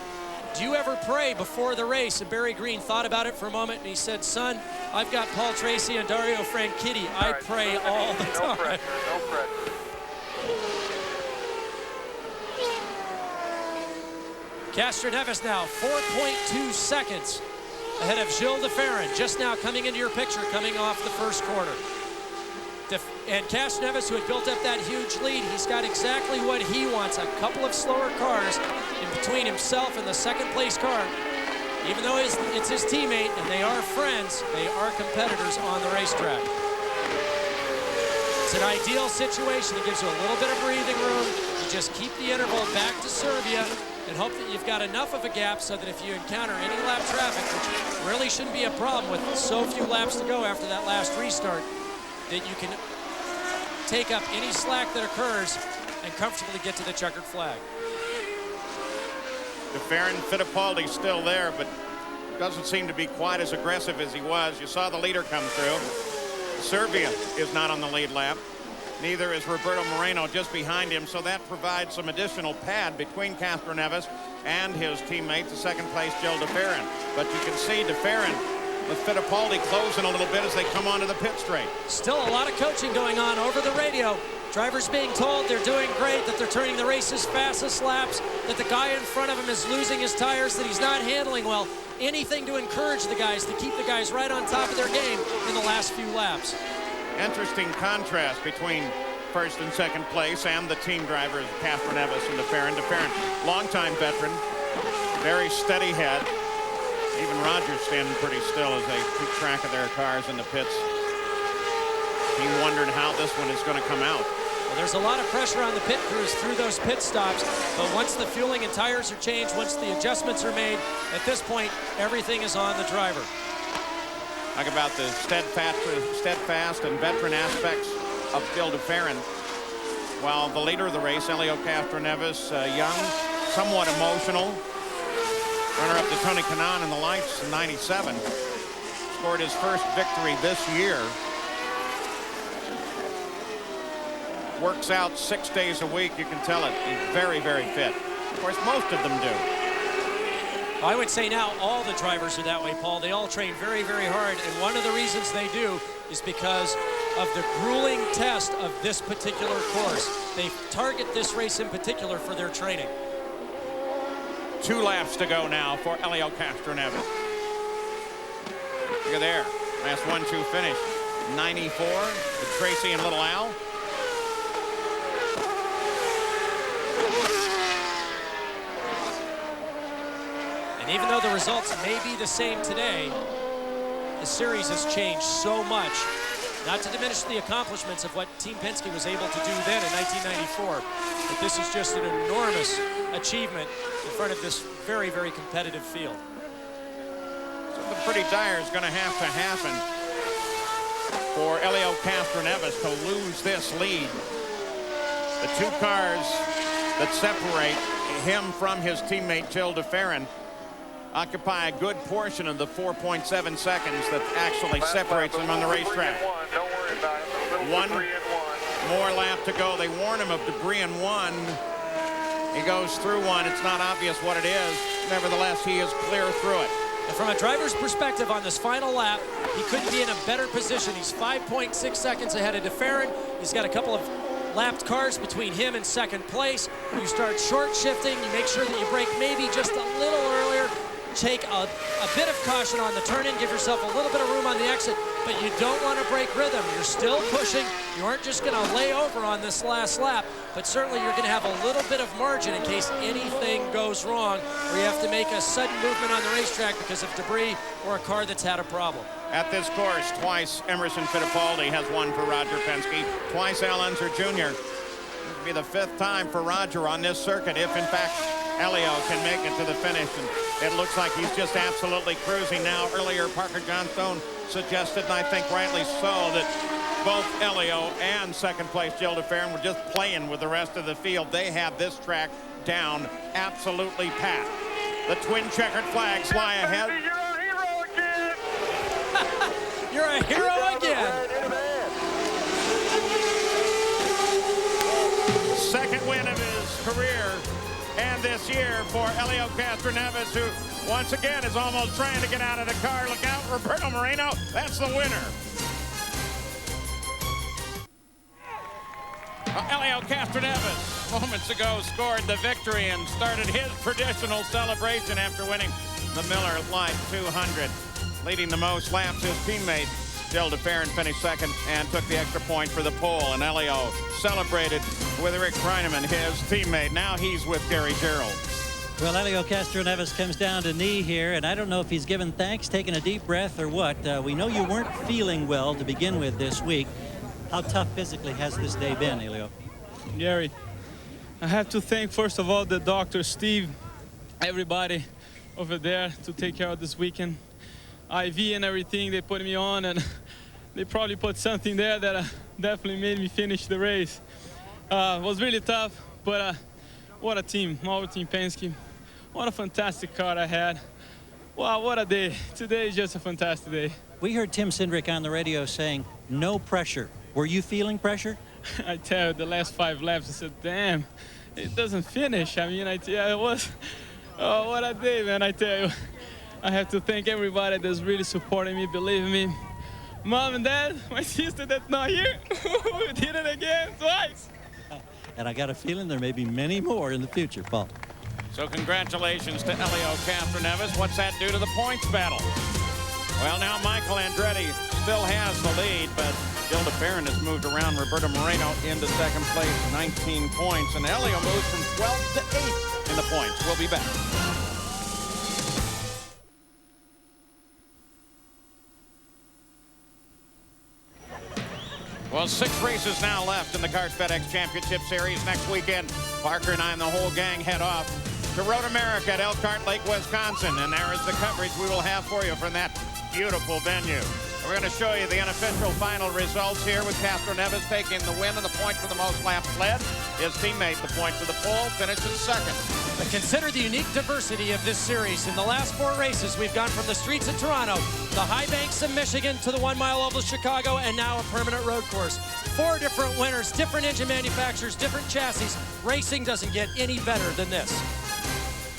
do you ever pray before the race? And Barry Green thought about it for a moment, and he said, son, I've got Paul Tracy and Dario Franchitti. I pray all the time. No pressure, no pressure. Castroneves now 4.2 seconds ahead of Gilles DeFerrin, just now coming into your picture, coming off the first quarter. And Castroneves, who had built up that huge lead, he's got exactly what he wants, a couple of slower cars in between himself and the second place car. Even though it's his teammate and they are friends, they are competitors on the racetrack. It's an ideal situation. It gives you a little bit of breathing room. You just keep the interval back to Serbia and hope that you've got enough of a gap so that if you encounter any lap traffic, which really shouldn't be a problem with so few laps to go after that last restart, that you can take up any slack that occurs and comfortably get to the checkered flag. DeFerrin, Fittipaldi still there, but doesn't seem to be quite as aggressive as he was. You saw the leader come through. Serbia is not on the lead lap. Neither is Roberto Moreno, just behind him, so that provides some additional pad between Castroneves and his teammate, the second place Joe DeFerrin. But you can see DeFerrin with Fittipaldi closing a little bit as they come onto the pit straight. Still a lot of coaching going on over the radio. Drivers being told they're doing great, that they're turning the race's fastest laps, that the guy in front of him is losing his tires, that he's not handling well. Anything to encourage the guys, to keep the guys right on top of their game in the last few laps. Interesting contrast between first and second place and the team drivers, Castroneves and DeFerrin. DeFerrin, longtime veteran, very steady head. Even Roger's standing pretty still as they keep track of their cars in the pits. He wondered how this one is going to come out. Well, there's a lot of pressure on the pit crews through those pit stops, but once the fueling and tires are changed, once the adjustments are made, at this point, everything is on the driver. Talk about the steadfast and veteran aspects of Bill DeFerrin. While the leader of the race, Helio Castroneves, young, somewhat emotional. Runner-up to Tony Kanaan in the lights in '97. Scored his first victory this year. Works out 6 days a week. You can tell it. He's very, very fit. Of course, most of them do. I would say now all the drivers are that way, Paul. They all train very, very hard, and one of the reasons they do is because of the grueling test of this particular course. They target this race in particular for their training. 2 laps to go now for Helio Castroneves. Look at there. Last 1-2 finish. 94 with Tracy and Little Al. And even though the results may be the same today, the series has changed so much. Not to diminish the accomplishments of what Team Penske was able to do then in 1994, but this is just an enormous achievement in front of this very, very competitive field. Something pretty dire is going to have to happen for Helio Castroneves to lose this lead. The 2 cars that separate him from his teammate Joe DeFerrin occupy a good portion of the 4.7 seconds that actually separates them on the racetrack. Don't worry about it. One debris in 1. more lap to go. They warn him of debris in 1. He goes through 1. It's not obvious what it is. Nevertheless, he is clear through it. And from a driver's perspective on this final lap, he couldn't be in a better position. He's 5.6 seconds ahead of DeFerrin. He's got a couple of lapped cars between him and second place. You start short shifting. You make sure that you brake maybe just a little earlier. Take a bit of caution on the turn-in, give yourself a little bit of room on the exit, but you don't want to break rhythm. You're still pushing. You aren't just going to lay over on this last lap, but certainly you're going to have a little bit of margin in case anything goes wrong, or you have to make a sudden movement on the racetrack because of debris or a car that's had a problem. At this course, twice Emerson Fittipaldi has won for Roger Penske, twice Al Unser Jr. This will be the 5th time for Roger on this circuit, if in fact Helio can make it to the finish. And it looks like he's just absolutely cruising now. Earlier, Parker Johnstone suggested, and I think rightly so, that both Helio and second place Joe DeFerrin were just playing with the rest of the field. They have this track down absolutely pat. The twin checkered flags fly ahead. You're a hero again. Second win of his career. And this year for Helio Castroneves, who once again is almost trying to get out of the car. Look out, Roberto Moreno. That's the winner. Helio Castroneves moments ago scored the victory and started his traditional celebration after winning the Miller Lite 200. Leading the most laps, his teammate Joe DeFerrin finished second and took the extra point for the pole. And Helio celebrated with Rick Reineman, his teammate. Now he's with Gary Gerould. Well, Helio Castroneves comes down to knee here, and I don't know if he's giving thanks, taking a deep breath, or what. We know you weren't feeling well to begin with this week. How tough physically has this day been, Helio? Gary, I have to thank, first of all, the doctor, Steve, everybody over there to take care of this weekend. IV and everything they put me on, and they probably put something there that definitely made me finish the race. It was really tough, but what a team, our team Penske. what a fantastic car I had. Wow, what a day. Today is just a fantastic day. We heard Tim Cindric on the radio saying, no pressure. Were you feeling pressure? I tell you, the last 5 laps, I said, damn, it doesn't finish. I mean, it was, oh, what a day, man. I tell you, I have to thank everybody that's really supporting me, believing me. Mom and Dad, my sister that's not here, we did it again, twice. And I got a feeling there may be many more in the future, Paul. So congratulations to Helio Castroneves. What's that do to the points battle? Well, now Michael Andretti still has the lead, but Gil de Ferran has moved around Roberto Moreno into second place, 19 points. And Helio moves from 12 to 8 in the points. We'll be back. Well, 6 races now left in the Kart FedEx Championship Series. Next weekend, Parker and I and the whole gang head off to Road America at Elkhart Lake, Wisconsin. And there is the coverage we will have for you from that beautiful venue. We're going to show you the unofficial final results here with Castroneves taking the win and the point for the most laps led. His teammate, the point for the pole, finishes second. But consider the unique diversity of this series. In the last 4 races, we've gone from the streets of Toronto, the high banks of Michigan, to the 1 mile oval of Chicago, and now a permanent road course. 4 different winners, different engine manufacturers, different chassis. Racing doesn't get any better than this.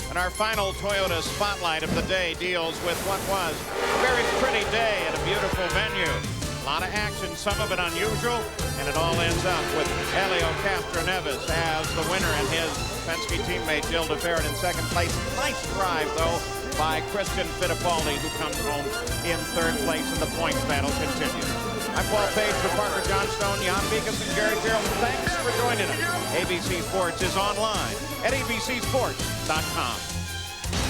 And our final Toyota Spotlight of the day deals with what was a very pretty day at a beautiful venue. A lot of action, some of it unusual, and it all ends up with Helio Castroneves as the winner and his Penske teammate Gil de Ferran in second place. Nice drive, though, by Christian Fittipaldi, who comes home in third place, and the points battle continues. I'm Paul Page for Parker Johnstone, Jan Beekes, and Gary Gerald. Thanks for joining us. ABC Sports is online at abcsports.com.